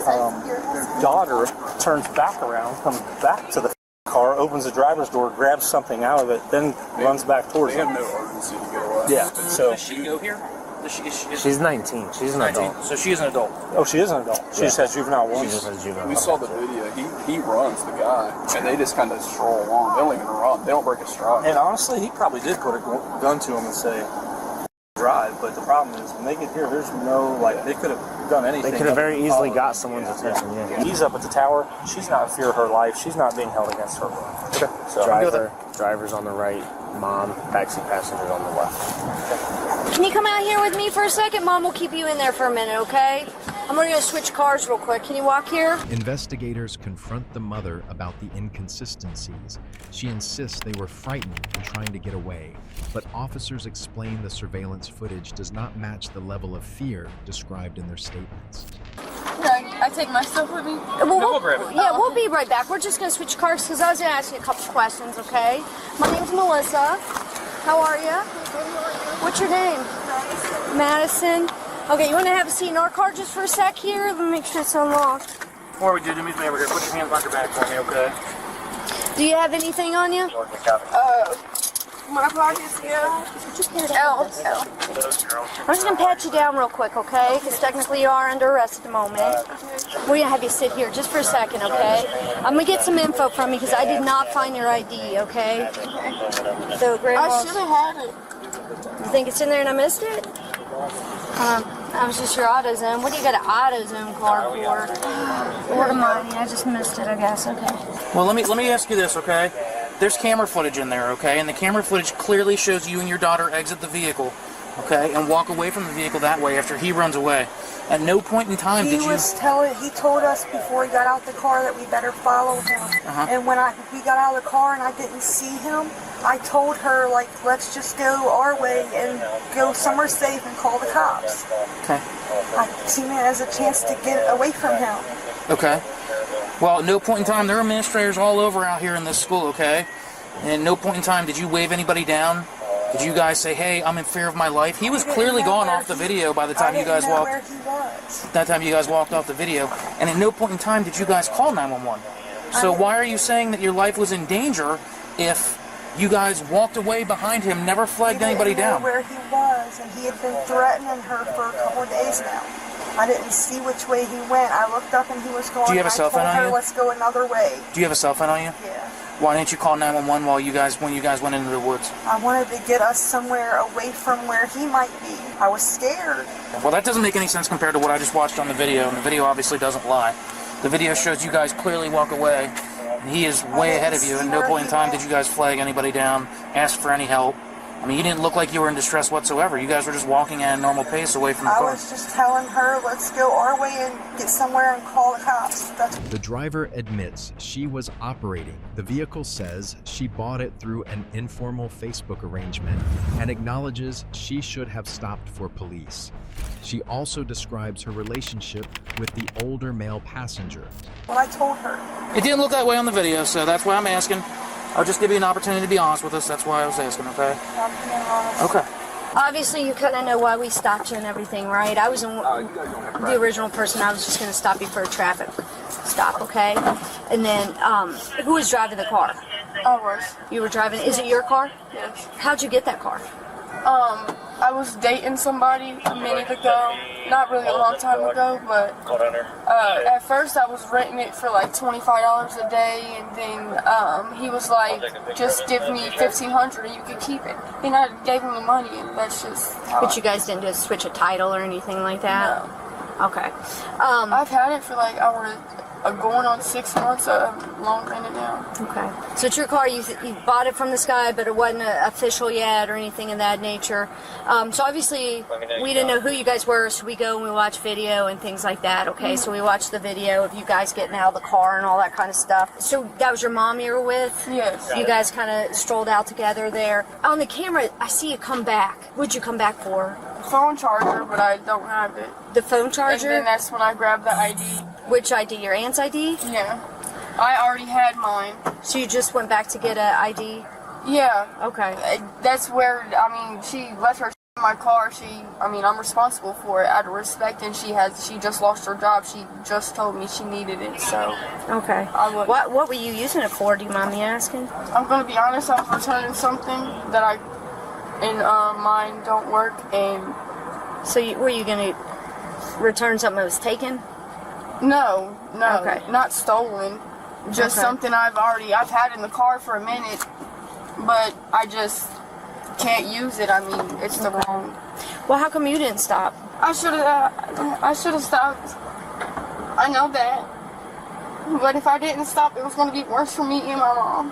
daughter turns back around, comes back to the car, opens the driver's door, grabs something out of it, then runs back towards them. him. They have no urgency to get away. Yeah. So does she go here? She's 19. She's an adult. So she is an adult. Oh, she is an adult. She just has juvenile warrants. She just has juvenile. We saw the video. He runs, the guy, and they just kind of stroll along. They don't even run. They don't break a stride. And honestly, he probably did put a gun to him and say, drive, but the problem is when they get here, there's no, they could have done anything. They could have very easily got someone's attention, He's up at the tower. She's not in fear of her life. She's not being held against her will. Okay. So driver's on the right, mom, backseat passengers on the left. Okay. Can you come out here with me for a second? Mom will keep you in there for a minute, okay? I'm going to switch cars real quick. Can you walk here? Investigators confront the mother about the inconsistencies. She insists they were frightened and trying to get away, but officers explain the surveillance footage does not match the level of fear described in their statements. I take my stuff with me? We'll grab it. Yeah, we'll be right back. We're just going to switch cars because I was going to ask you a couple questions, okay? My name's Melissa. How are you? What's your name? Madison. Okay, you want to have a seat in our car just for a sec here? Let me make sure it's unlocked. Before we do me a favor here, put your hands on your back for me, okay? Do you have anything on you? My pockets, yeah. I'm just going to pat you down real quick, okay? Because technically you are under arrest at the moment. We're going to have you sit here just for a second, okay? I'm going to get some info from you because I did not find your ID, okay? So, Grandma, I should have had it. You think it's in there and I missed it? That was just your AutoZone. What do you got an AutoZone card for? Or mine? I just missed it, I guess. Okay. Well, let me ask you this, okay? There's camera footage in there, okay? And the camera footage clearly shows you and your daughter exit the vehicle, okay? And walk away from the vehicle that way after he runs away. At no point in time did you... He told us before he got out the car that we better follow him. And when we got out of the car and I didn't see him, I told her, like, let's just go our way and go somewhere safe and call the cops. Okay. I seen it as a chance to get away from him. Okay. Well, at no point in time, there are administrators all over out here in this school, okay? And at no point in time did you wave anybody down? Did you guys say, hey, I'm in fear of my life? He was clearly gone off the video by the time you guys walked. Where he was. That time you guys walked off the video. And at no point in time did you guys call 911. So why are you saying that your life was in danger if you guys walked away behind him, never flagged anybody down? Where he was, and he had been threatening her for a couple of days now. I didn't see which way he went. I looked up and he was going. Do you have a cell phone on you? Let's go another way. Do you have a cell phone on you? Yeah. Why didn't you call 911 when you guys went into the woods? I wanted to get us somewhere away from where he might be. I was scared. Well, that doesn't make any sense compared to what I just watched on the video, and the video obviously doesn't lie. The video shows you guys clearly walk away, and he is way ahead of you. At no point in time did you guys flag anybody down, ask for any help. I mean, you didn't look like you were in distress whatsoever. You guys were just walking at a normal pace away from the car. I was just telling her, let's go our way and get somewhere and call the cops. The driver admits she was operating. The vehicle says she bought it through an informal Facebook arrangement and acknowledges she should have stopped for police. She also describes her relationship with the older male passenger. Well, I told her. It didn't look that way on the video, so that's why I'm asking. I'll just give you an opportunity to be honest with us. That's why I was asking, okay? Okay. Obviously, you kind of know why we stopped you and everything, right? I wasn't the original person. I was just going to stop you for a traffic stop, okay? And then, who was driving the car? I was. You were driving. Is it your car? Yes. How'd you get that car? I was dating somebody a minute ago. Not really a long time ago, but at first I was renting it for like $25 a day, and then he was like, just give me $1,500 and you can keep it. And I gave him the money, and that's just how. But you guys didn't just switch a title or anything like that? No. Okay. I've had it for like going on 6 months. I'm long rented now. Okay. So it's your car. You bought it from this guy, but it wasn't official yet or anything of that nature. So obviously we didn't know who you guys were, so we go and we watch video and things like that. Okay. So we watched the video of you guys getting out of the car and all that kind of stuff. So that was your mom you were with? Yes. You guys kind of strolled out together there. On the camera, I see you come back. What'd you come back for? Phone charger, but I don't have it. The phone charger? And then that's when I grabbed the ID. Which ID? Your aunt's ID? Yeah. I already had mine. So you just went back to get an ID? Yeah. Okay. That's where, she left her in my car. I'm responsible for it out of respect, and she just lost her job. She just told me she needed it, so. Okay. What were you using it for, do you mind me asking? I'm going to be honest, I was returning something that mine don't work, and... So were you going to return something that was taken? No, okay. Not stolen. Just something I've had in the car for a minute, but I just can't use it. It's the wrong. Well, how come you didn't stop? I should have stopped. I know that. But if I didn't stop, it was going to be worse for me and my mom.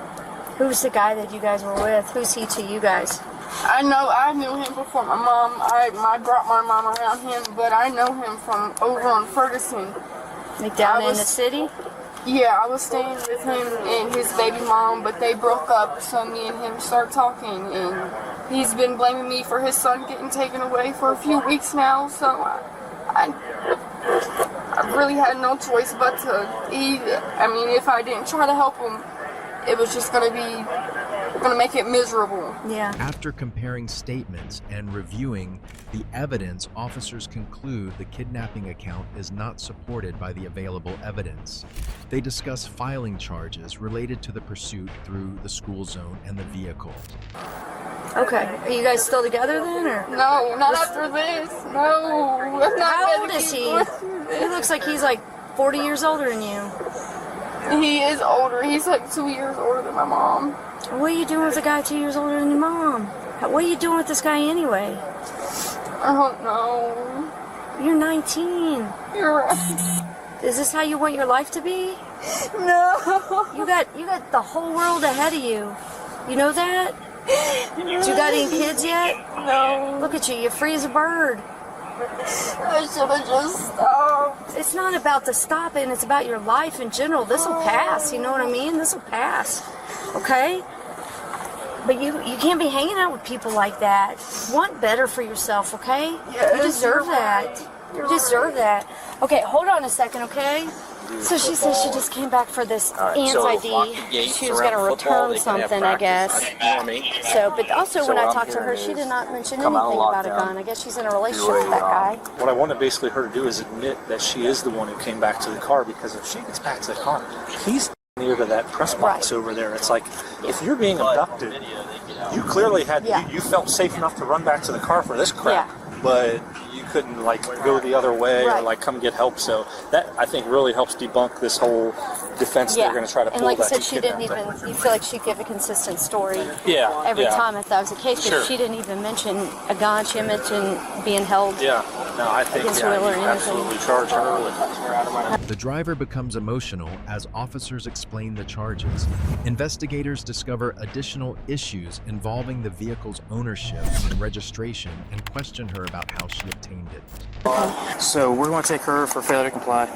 Who's the guy that you guys were with? Who's he to you guys? I knew him before my mom. I brought my mom around him, but I know him from over on Ferguson. Like down in the city? Yeah, I was staying with him and his baby mom, but they broke up, so me and him started talking, and he's been blaming me for his son getting taken away for a few weeks now, so I really had no choice but to eat. I mean, if I didn't try to help him, it was just gonna make it miserable. Yeah. After comparing statements and reviewing the evidence, officers conclude the kidnapping account is not supported by the available evidence. They discuss filing charges related to the pursuit through the school zone and the vehicle. Okay. Are you guys still together then, or? No, not after this. No. That's not How old is he? He looks like he's like 40 years older than you. He is older. He's like 2 years older than my mom. What are you doing with a guy 2 years older than your mom? What are you doing with this guy anyway? I don't know. You're 19. You're right. Is this how you want your life to be? No. You got the whole world ahead of you. You know that? You got any kids yet? No. Look at you. You're free as a bird. I should have just stopped. It's not about the stopping. It's about your life in general. This will pass. You know what I mean? This will pass. Okay? But you can't be hanging out with people like that. Want better for yourself, okay? Yes, you deserve that. You deserve that. Okay, hold on a second, okay? So she says she just came back for this aunt's ID. She was going to return something, I guess. So, but also when I talked to her, she did not mention anything about a gun. I guess she's in a relationship with that guy. What I wanted basically her to do is admit that she is the one who came back to the car, because if she gets back to the car, he's near to that press box over there. It's like, if you're being abducted, you clearly had, you felt safe enough to run back to the car for this crap, but you couldn't like go the other way or like come get help. So that, I think, really helps debunk this whole defense they're going to try to pull. And like I that said, she didn't even, you feel like she'd give a consistent story every time if that was the case, but she didn't even mention a gun. She didn't mention being held I think against will or anything. absolutely charge her with. The driver becomes emotional as officers explain the charges. Investigators discover additional issues involving the vehicle's ownership and registration and question her about how she obtained it. So we're going to take her for failure to comply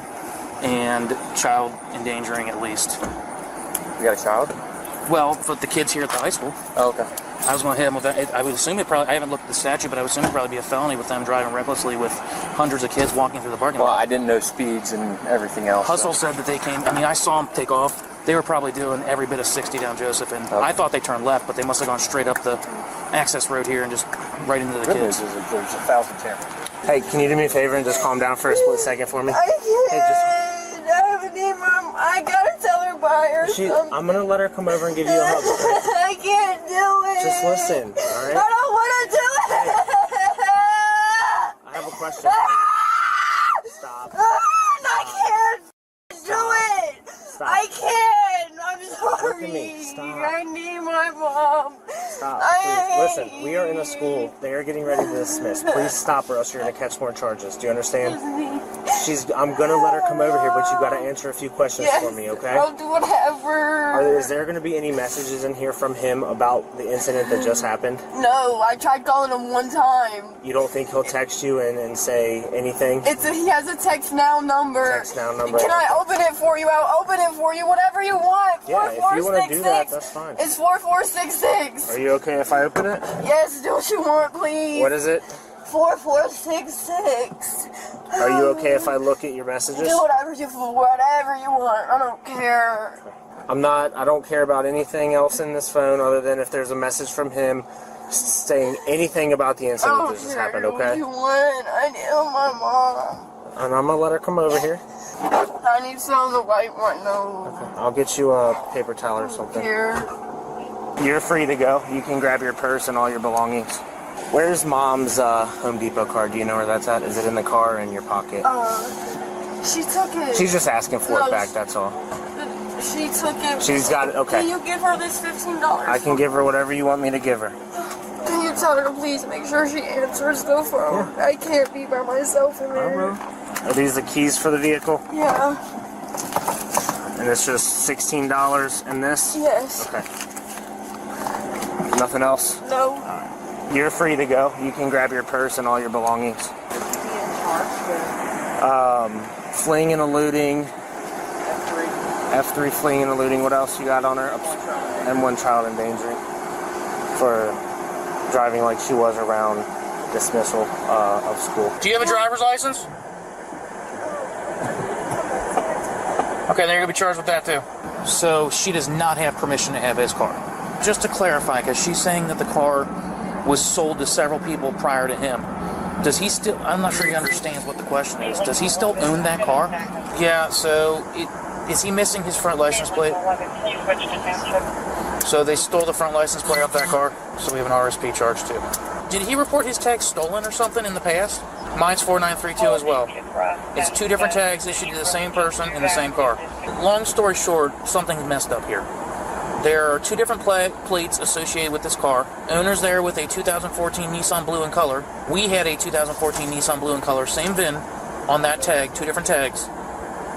and child endangering at least. You got a child? Well, for the kids here at the high school. Oh, okay. I was going to hit them with that. I would assume it probably, I haven't looked at the statute, but I would assume it'd probably be a felony with them driving recklessly with hundreds of kids walking through the parking lot. Well, I didn't know speeds and everything else. Hustle said that they came, I mean, I saw them take off. They were probably doing every bit of 60 down Joseph, and I thought they turned left, but they must have gone straight up the access road here and just right into the kids. There's 1,000 cameras. Hey, can you do me a favor and just calm down for a split second for me? I can't. I have a name, Mom. I gotta tell her by her. I'm gonna let her come over and give you a hug. Okay? I can't do it. Just listen, all right? I don't want to do it. I have a question. Stop. I can't do it. Stop. I can't. I'm sorry. Look at me. Stop. I need my mom. Stop. Please. Listen, we are in a school. They are getting ready to dismiss. Please stop or else you're going to catch more charges. Do you understand? I'm going to let her come over here, but you got to answer a few questions for me, okay? I'll do whatever. Is there going to be any messages in here from him about the incident that just happened? No, I tried calling him one time. You don't think he'll text you and say anything? He has a text now number. Text now number. Can I open it for you? I'll open it for you. Whatever you want. Yeah, if you want to do that, that's fine. It's 4466. Are you okay if I open it? Yes, do what you want, please. What is it? 4466. Are you okay if I look at your messages? Do whatever you want. I don't care. I don't care about anything else in this phone other than if there's a message from him saying anything about the incident that just happened, okay? What you want. I need my mom. And I'm gonna let her come over here. I need some of the white one, though. Okay. I'll get you a paper towel or something. Here. You're free to go. You can grab your purse and all your belongings. Where's Mom's Home Depot card? Do you know where that's at? Is it in the car or in your pocket? She took it. She's just asking for it back, that's all. She took it. She's got it, okay. Can you give her this $15? I can give her whatever you want me to give her. Can you tell her to please make sure she answers the phone? Yeah. I can't be by myself in there. Are these the keys for the vehicle? Yeah. And it's just $16 in this? Yes. Okay. Nothing else? No. Alright. You're free to go. You can grab your purse and all your belongings. Fleeing and eluding. F3 fleeing and eluding. What else you got on her? M1 child endangering for driving like she was around dismissal of school. Do you have a driver's license? Okay, then you're going to be charged with that too. So she does not have permission to have his car. Just to clarify, because she's saying that the car was sold to several people prior to him. Does he still, I'm not sure he understands what the question is. Does he still own that car? Yeah, so is he missing his front license plate? So they stole the front license plate off that car, so we have an RSP charge too. Did he report his tag stolen or something in the past? Mine's 4932 as well. It's 2 different tags issued to the same person in the same car. Long story short, something's messed up here. There are 2 different plates associated with this car. Owner's there with a 2014 Nissan Blue in color. We had a 2014 Nissan Blue in color, same VIN on that tag, 2 different tags.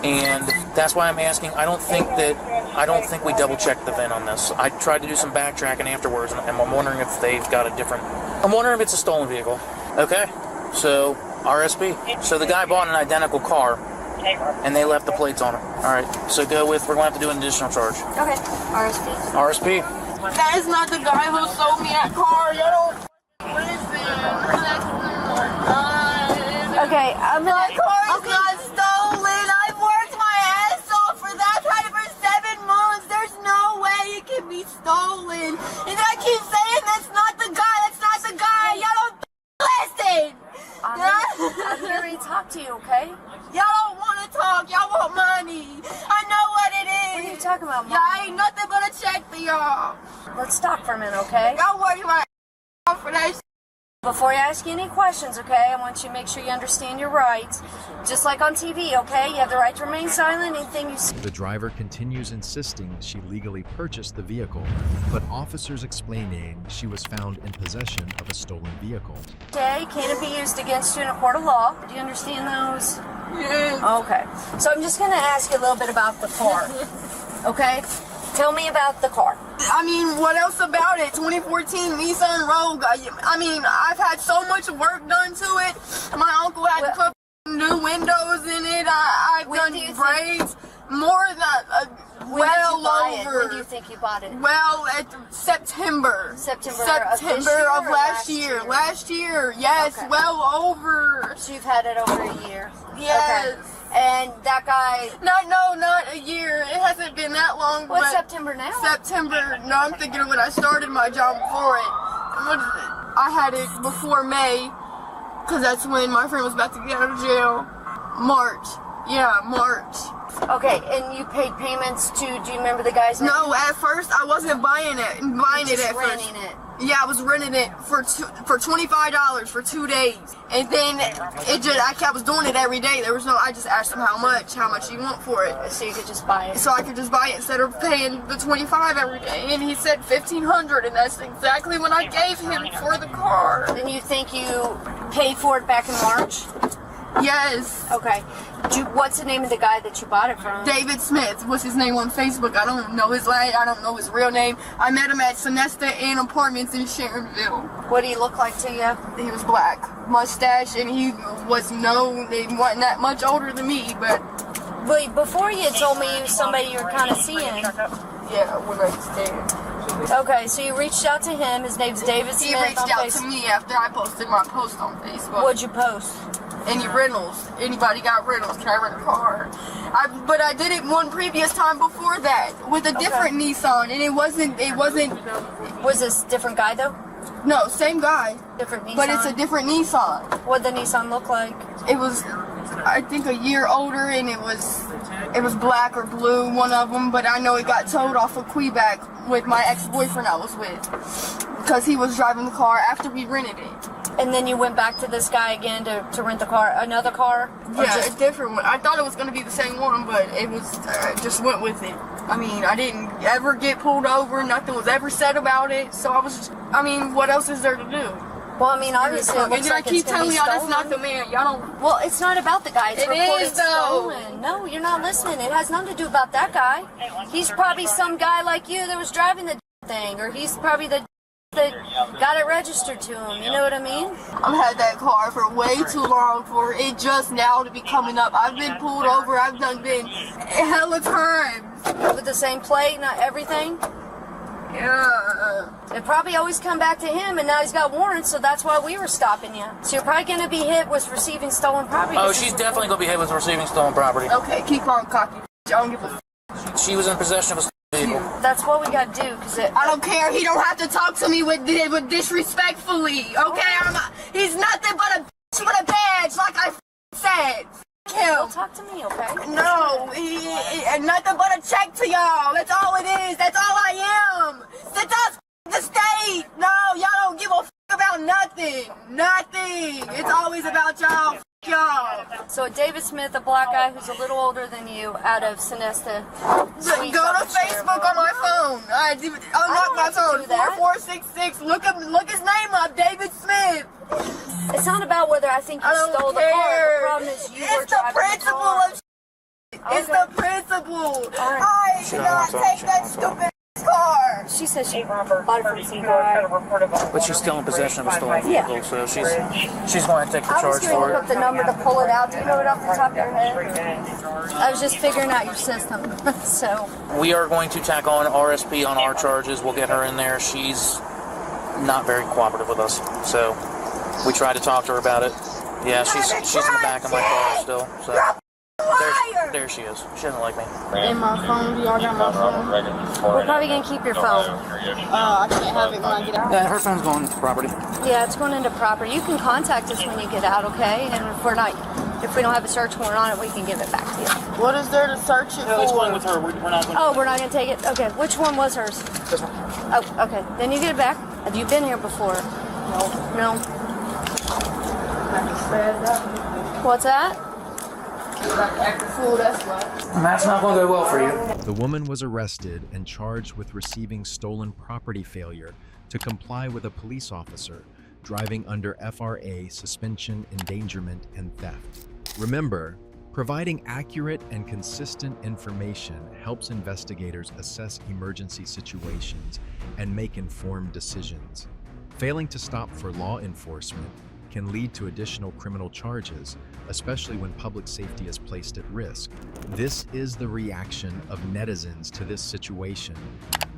And that's why I'm asking. I don't think we double checked the VIN on this. I tried to do some backtracking afterwards, and I'm wondering if they've got a different. I'm wondering if it's a stolen vehicle. Okay, so RSP. So the guy bought an identical car, and they left the plates on it. All right, so we're gonna have to do an additional charge. Okay, RSP. RSP. That is not the guy who sold me that car. You don't listen. Okay, My car is not stolen. I've worked my ass off for that kind of for 7 months. There's no way it can be stolen. And I keep saying that's not the guy. That's not the guy. Y'all don't listen. I'm here to talk to you, okay? Y'all don't want to talk. Y'all want money. I know what it is. What are you talking about, Mom? Y'all ain't nothing but a check for y'all. Let's talk for a minute, okay? Y'all work my ass off for that shit. Before I ask you any questions, okay, I want you to make sure you understand your rights. Just like on TV, okay? You have the right to remain silent. Anything you say. The driver continues insisting she legally purchased the vehicle, but officers explaining she was found in possession of a stolen vehicle. Can it be used against you in a court of law? Do you understand those? Yes. Okay. So I'm just going to ask you a little bit about the car, okay? Tell me about the car. I mean, what else about it? 2014 Nissan Rogue. I mean, I've had so much work done to it. My uncle had to put new windows in it. I've done brakes. More than well over. When do you think you bought it? Well, at September. September of last year. Last year, yes. Okay. Well over. So you've had it over a year. Yes. Okay. And that guy... Not a year. It hasn't been that long. What's September now? September. No, I'm thinking of when I started my job before it. I had it before May, because that's when my friend was about to get out of jail. March. Yeah, March. Okay, and you paid payments to, do you remember the guy's name? No, at first I wasn't buying it. Renting it. Yeah, I was renting it for $25 for 2 days. And then I was doing it every day. I just asked him how much you want for it. So you could just buy it. So I could just buy it instead of paying the $25 every day. And he said $1,500, and that's exactly what I gave him for the car. Then you think you paid for it back in March? Yes. Okay. What's the name of the guy that you bought it from? David Smith. What's his name on Facebook? I don't know his I don't know his real name. I met him at Sonesta Inn Apartments in Sharonville. What did he look like to you? He was black, mustache, and he wasn't that much older than me, but... But before you told me he was somebody you were kind of seeing. Yeah, when I was there. Okay, so you reached out to him. His name's David Smith. He reached out to me after I posted my post on Facebook. What'd you post? Any rentals? Anybody got rentals? Can I rent a car? But I did it one previous time before that with a different Nissan, and it wasn't. Was this a different guy though? No, same guy. Different Nissan. But it's a different Nissan. What'd the Nissan look like? It was, I think, a year older, and it was black or blue, one of them. But I know it got towed off of Quebec with my ex-boyfriend I was with, because he was driving the car after we rented it. And then you went back to this guy again to rent the car, another car? Yeah, a different one. I thought it was going to be the same one, but it was, just went with it. I mean, I didn't ever get pulled over. Nothing was ever said about it. So I was just, what else is there to do? Well, I mean, obviously, it looks like I keep telling y'all that's not the man. Y'all don't. Well, it's not about the guy. It's reported though. Stolen. No, you're not listening. It has nothing to do about that guy. He's probably some guy like you that was driving the thing, or he's probably the that got it registered to him. You know what I mean? I've had that car for way too long for it just now to be coming up. I've been pulled over. I've been hella times. With the same plate, not everything? Yeah. It probably always come back to him, and now he's got warrants, so that's why we were stopping you. So you're probably going to be hit with receiving stolen property. Oh, she's definitely going to be hit with receiving stolen property. Okay, keep on cocky. I don't give a She was in possession of a vehicle. That's what we got to do, because I don't care. He don't have to talk to me with disrespectfully, okay? He's nothing but a bitch with a badge, like I said. He'll talk to me, okay? No, he nothing but a check to y'all. That's all it is. That's all I am. Since the state. No, y'all don't give a about nothing. Nothing. It's always about y'all. Y'all. So David Smith, a black guy who's a little older than you, out of Sinesta. Go to Facebook on my phone. I unlock my phone. 4466. Look his name up. David Smith. It's not about whether I think you stole the car. The problem is you were driving the car. It's the principle. I did not take that stupid car. She says she bought it from some guy. But she's still in possession of a stolen vehicle, so she's going to take the I was charge going to for look it. up the number to pull it out. Do you know it off the top of your head? I was just figuring out your system. So We are going to tack on RSP on our charges. We'll get her in there. She's not very cooperative with us, so we tried to talk to her about it. Yeah, she's in the back of my car still. So there she is. She doesn't like me. In my phone, do y'all got my phone? we're probably going to keep your phone. I can't have it when I get out. Yeah, her phone's going into property. Yeah, it's going into property. You can contact us when you get out, okay? And if we don't have a search warrant on it, we can give it back to you. What is there to search it No, it's for? going with her. We're not going Oh, we're not going to take it? Okay, which one was hers? This one. Oh, okay. Then you get it back. Have you been here before? No. What's that? That's not going to go well for you. The woman was arrested and charged with receiving stolen property failure to comply with a police officer, driving under FRA suspension, endangerment, and theft. Remember, providing accurate and consistent information helps investigators assess emergency situations and make informed decisions. Failing to stop for law enforcement can lead to additional criminal charges, especially when public safety is placed at risk. This is the reaction of netizens to this situation.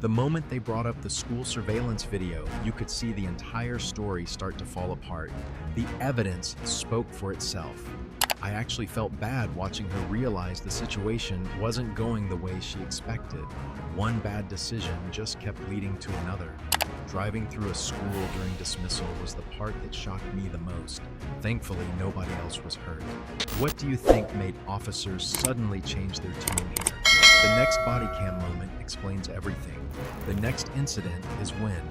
The moment they brought up the school surveillance video, you could see the entire story start to fall apart. The evidence spoke for itself. I actually felt bad watching her realize the situation wasn't going the way she expected. One bad decision just kept leading to another. Driving through a school during dismissal was the part that shocked me the most. Thankfully, nobody else was hurt. What do you think made officers suddenly change their tune here? The next BodyCam moment explains everything. The next incident is when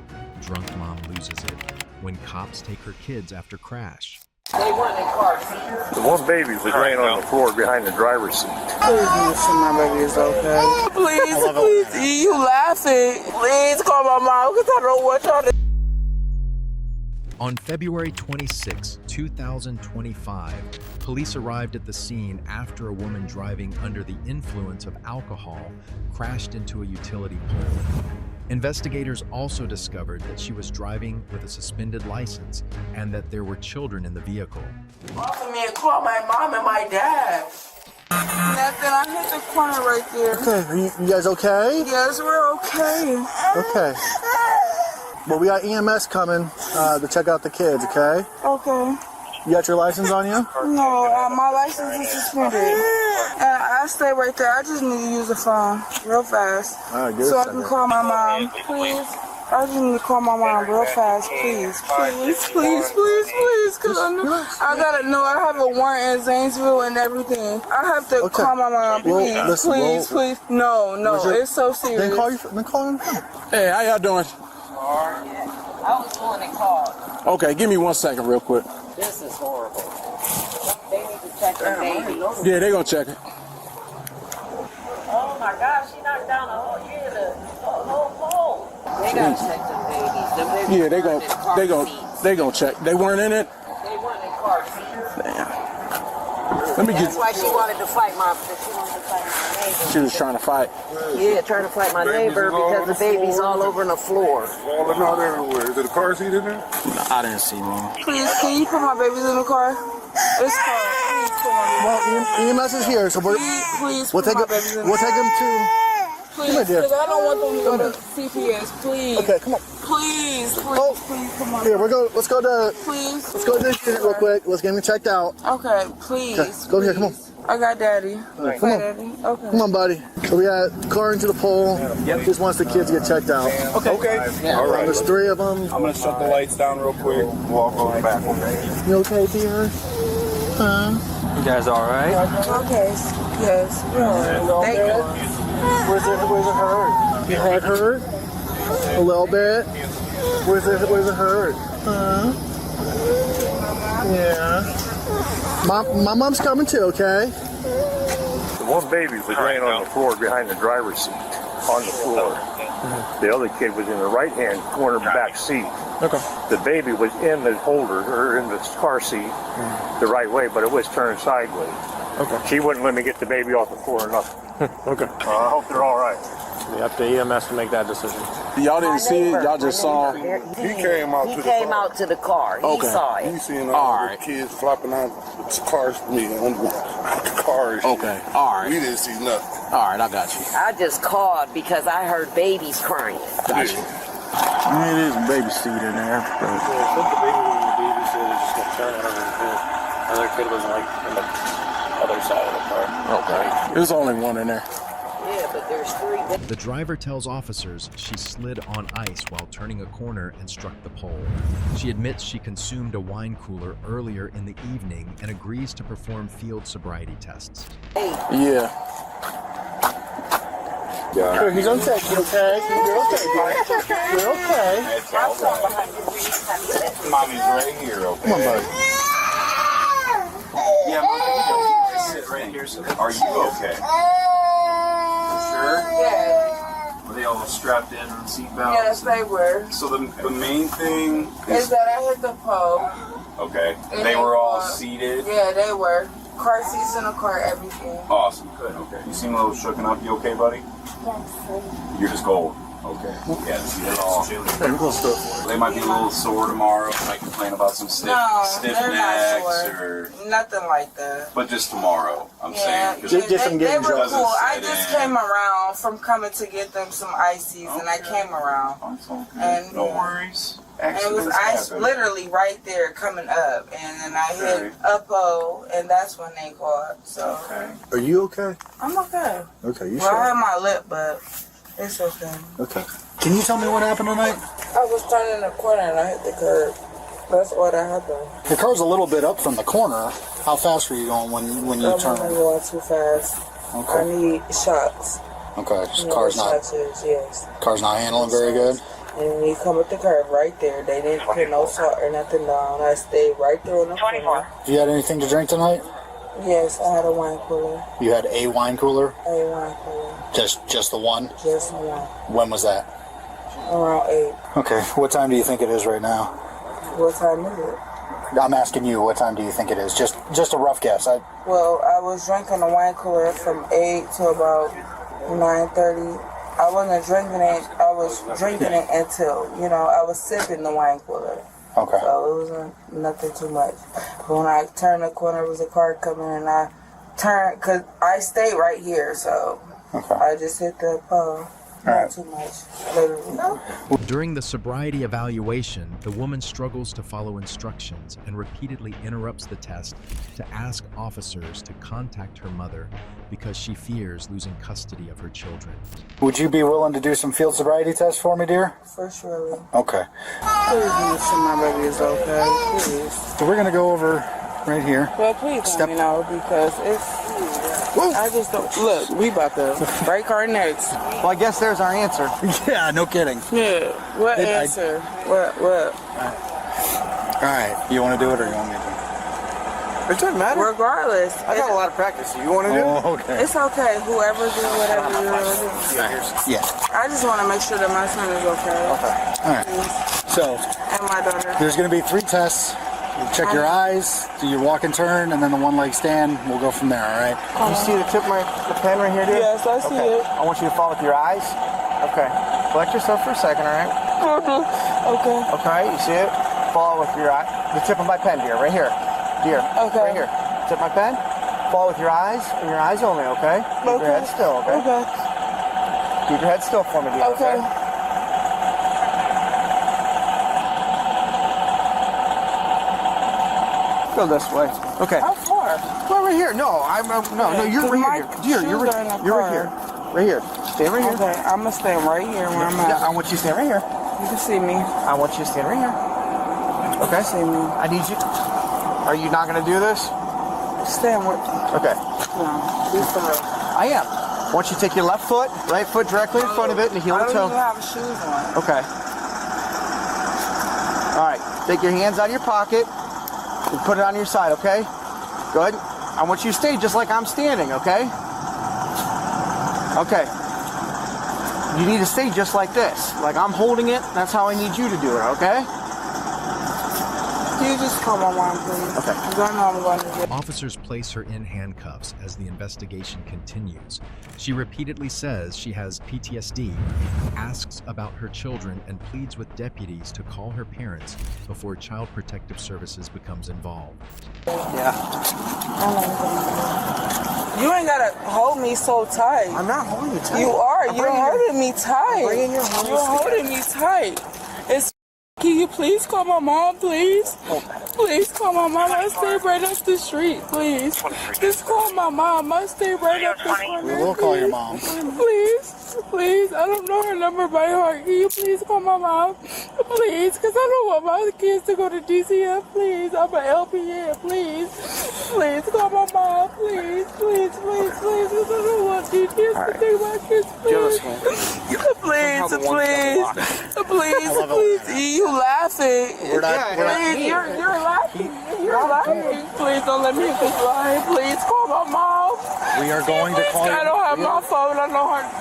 drunk mom loses it, when cops take her kids after crash. They weren't in car seats. The one baby was laying on the floor behind the driver's seat. Please make sure my baby is okay. Please, you laughing. Please call my mom because I don't want y'all to. On February 26, 2025, police arrived at the scene after a woman driving under the influence of alcohol crashed into a utility pole. Investigators also discovered that she was driving with a suspended license and that there were children in the vehicle. Offer me and call my mom and my dad. Nothing. I hit the corner right there. Okay, are you guys okay? Yes, we're okay. Okay. Well, we got EMS coming to check out the kids, okay? Okay. You got your license on you? No, my license is suspended. And I stay right there. I just need to use the phone real fast. All right, so I can call my mom, please. I just need to call my mom real fast, please. Because I gotta know I have a warrant in Zanesville and everything. I have to call my mom, please. Please. No, it's so serious. Then call him. Hey, how y'all doing? I was going to call. Okay, give me 1 second real quick. This is horrible. They need to check the baby. Yeah, they gonna check it. Oh my gosh, she knocked down the whole pole. They gotta check the babies. The babies Yeah, they gonna check. They weren't in it? They weren't in car seats. Damn. Let me That's why she wanted to fight my baby. She was trying to fight. Yeah, trying to fight my neighbor because the baby's all over the floor. Falling out everywhere. Is there a car seat in there? No, I didn't see one. Please, can you put my babies in the car? It's cold. Please put my Well, EMS is here, so we'll take my babies in the we'll take them to. Please, Come here, dear. because I don't want them to go to CPS. Please. Okay, come on. Please, please, come on. Here, let's go to. Please. Let's go to this unit real quick. Let's get him checked out. Okay, please. Okay, go here. Come on. I got daddy. Right, come on. Daddy. Okay. Come on, buddy. So we got car into the pole. Just wants the kids to get checked out. Okay. Yeah. All right. There's 3 of them. I'm going to shut the lights down real quick. We'll all go back. You okay, dear? You guys all right? Okay. Yes. Thank you. Where's it hurt? Your head hurt? A little bit? Where's it hurt? Yeah. My mom's coming too, okay? The one baby was laying on the floor behind the driver's seat, on the floor. The other kid was in the right-hand corner back seat. Okay. The baby was in the holder, or in the car seat, the right way, but it was turned sideways. Okay. She wouldn't let me get the baby off the floor or nothing. Okay. I hope they're all right. We up to EMS to make that decision. Y'all didn't see it. Y'all just saw. He came out He came out to the car. He saw it. He seen all the kids flopping out the cars, the cars. Okay. All right. We didn't see nothing. All right, I got you. I just called because I heard babies crying. Got you. I mean, there's a baby seat in there. But... the baby when the baby said it's just gonna turn over the kid. Another kid was like on the other side of the car. Okay. There's only one in there. Yeah, but there's 3. The driver tells officers she slid on ice while turning a corner and struck the pole. She admits she consumed a wine cooler earlier in the evening and agrees to perform field sobriety tests. Yeah. Sure, he's okay. You okay? You're okay, dear. You're okay. Mommy's right here, okay? Come on, buddy. Yeah, Mommy, just sit right here. Are you okay? Sure? Yeah. Were they all strapped in on seatbelts? Yes, they were. So the main thing Is that I hit the pole. okay. And They were all were. seated. Yeah, they were. Car seats in the car, everything. Awesome. Good. Okay. You seem a little shooken up. You okay, buddy? Yes. You're just cold. Okay. Yeah. See, they're all. They might be a little sore tomorrow. Might complain about some stiff They're not necks sore. or. Nothing like that. But just tomorrow, I'm saying. 'cause they it were doesn't cool. I set just in. came around from coming to get them some ices, and I came around. And No worries. And it was ice happen. literally right there coming up, and then I hit up-o, and that's when they called. So Are you okay? I'm okay. Okay, you Well, I sure? had my lip, but it's okay. Okay. Can you tell me what happened tonight? I was turning the corner and I hit the curb. That's what happened. The car's a little bit up from the corner. How fast were you going when you I'm turned? not going too fast. Okay. I need shocks. Okay, You know car's what not shocks is, yes. car's not handling very good. And when you come at the curb right there, they didn't put no salt or nothing down. I stayed right there on the corner. Have you had anything to drink tonight? Yes, I had a wine cooler. You had a wine cooler? A wine cooler. Just the one? Just one. When was that? Around 8. Okay. What time do you think it is right now? What time is it? I'm asking you, what time do you think it is? Just a rough guess. Well, I was drinking the wine cooler from 8 to about 9:30. I wasn't drinking it. I was drinking it until, I was sipping the wine cooler. Okay. So it wasn't nothing too much. But when I turned the corner, there was a car coming, and I turned, because I stayed right here, so I just hit the pole. Not too much, literally. During the sobriety evaluation, the woman struggles to follow instructions and repeatedly interrupts the test to ask officers to contact her mother because she fears losing custody of her children. Would you be willing to do some field sobriety tests for me, dear? For sure. Okay. Please make sure my baby is okay, please. So we're gonna go over right here. Well, please let me know, because I just don't. Look, we about to break our necks. Well, I guess there's our answer. Yeah, no kidding. Yeah. What answer? What? All right. You want to do it, or you want me to do it? It doesn't matter. Regardless. I got a lot of practice. You want to do it? Oh, okay. It's okay. Whoever do whatever you want to do. Yeah. I just want to make sure that my son is okay. Okay. All right. So, And my daughter. there's going to be 3 tests. check your eyes, do your walk and turn, and then the one leg stand. We'll go from there, all right? You see the tip of the pen right here, dude? Yes, I see it. I want you to follow with your eyes. Okay. Collect yourself for a second, all right? Okay. Okay, you see it? Follow with your eye. The tip of my pen, dear, right here. Dear, Okay. right here. Tip of my pen. Follow with your eyes, and your eyes only, okay? Keep your head still, okay? Okay. Keep your head still for me, dear, okay? Go this way. Okay. How far? Well, right here. No, no, you're right here. Dear, you're right here. Right here. Stay right here. Okay, I'm gonna stand right here where I'm at. Yeah, I want you to stand right here. You can see me. I want you to stand right here. Okay. See me. I need you. Are you not going to do this? Stand with. Okay. No, be for real. I am. I want you to take your left foot, right foot directly in front of it, and heel to toe. I don't even have shoes on. Okay. All right. Take your hands out of your pocket and put it on your side. Okay. Good. I want you to stay just like I'm standing. Okay. Okay. You need to stay just like this. Like I'm holding it. That's how I need you to do it. Okay. Can you just call my mom, please? Okay. Because I know I'm going to get... Officers place her in handcuffs as the investigation continues. She repeatedly says she has PTSD, asks about her children, and pleads with deputies to call her parents before Child Protective Services becomes involved. Yeah. You ain't gotta hold me so tight. I'm not holding you tight. You are. I'm You're holding me tight. bringing your hands You're holding me tight. It's. Can you please call my mom, please? Please call my mom. I stay right up the street, please. Just call my mom. I stay right up the corner. We will call your mom. Please, please. I don't know her number by heart. Can you please call my mom? Please, because I don't want my kids to go to DCF. Please, I'm an LPN. Please, please call my mom. Please, please, please, please. Because I don't want these kids to take my kids. Please, please, please, please. You laughing? We're not. You're laughing. You're laughing. Please don't let me hit this line. Please call my mom. We are going to call you. I don't have my phone. I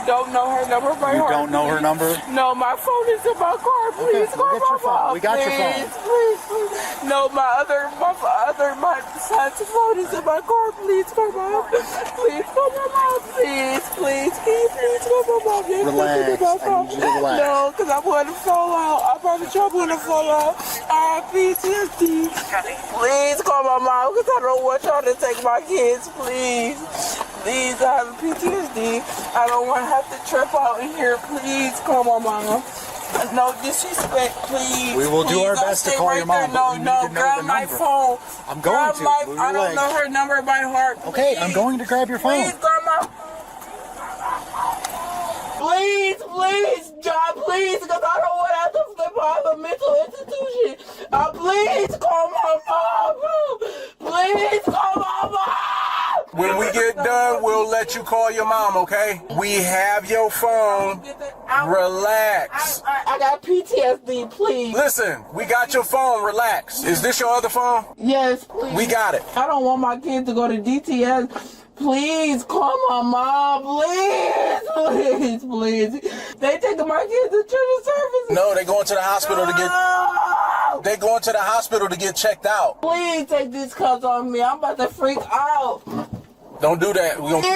don't know her number by heart. You don't know her number? No, my phone is in my car. Please call my mom. We got your phone. Please, please. No, my son's phone is in my car. Please call my mom. Please call my mom. Please, please. Can you please call my mom? Relax. I need you to relax. No, because I'm going to fall out. I promise you I'm going to fall out. I have PTSD. Please call my mom because I don't want y'all to take my kids. Please. Please, I have PTSD. I don't want to have to trip out in here. Please call my mom. No disrespect, please. We will do our best to call your mom. No, grab my phone. I'm going to. I don't know her number by heart. Okay, I'm going to grab your phone. Please, grab my... Please, John, please, because I don't want to have to flip out of a mental institution. Please call my mom. Please call my mom. When we get done, we'll let you call your mom, okay? We have your phone. Relax. I got PTSD, please. Listen, we got your phone. Relax. Is this your other phone? Yes, please. We got it. I don't want my kids to go to DTS. Please call my mom, please, please. They taking my kids to children's services. No, they going to the hospital to get. They going to the hospital to get checked out. Please take these cuffs on me. I'm about to freak out. Don't do that. We gonna.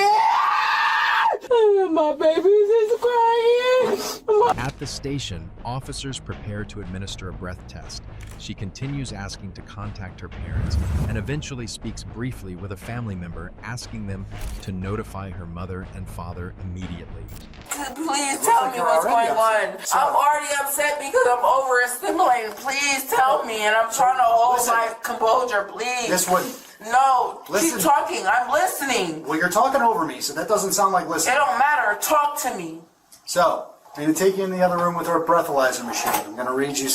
My babies is crying. At the station, officers prepare to administer a breath test. She continues asking to contact her parents and eventually speaks briefly with a family member, asking them to notify her mother and father immediately. Please tell me what's going on. I'm already upset because I'm overstimulated. Please tell me, and I'm trying to hold my composure, please. This wouldn't. No, Listen. keep talking. I'm listening. Well, you're talking over me, so that doesn't sound like listening. It don't matter. Talk to me. So, I'm going to take you in the other room with our breathalyzer machine. I'm going to read you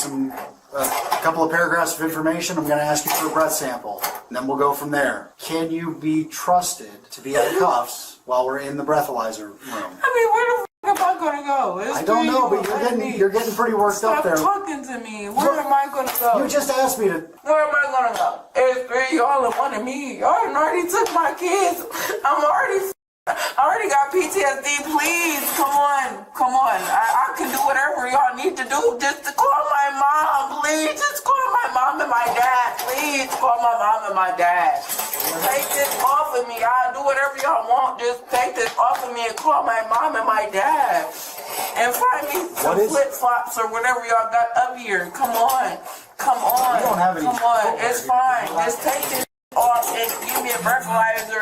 a couple of paragraphs of information. I'm going to ask you for a breath sample, and then we'll go from there. Can you be trusted to be at cuffs while we're in the breathalyzer room? I mean, where the f am I going to go? I don't know, but you're getting pretty worked up there. Stop talking to me. Where am I going to go? You just asked me to... Where am I going to go? It's three y'all and one of me. Y'all already took my kids. I'm already I already got PTSD. Please, come on. I can do whatever y'all need to do. Just to call my mom, please. Just call my mom and my dad. Please call my mom and my dad. Take this off of me. I'll do whatever y'all want. Just take this off of me and call my mom and my dad. And find me some flip-flops or whatever y'all got up here. Come on. You don't have any. Come on. It's fine. Just take this off and give me a breathalyzer,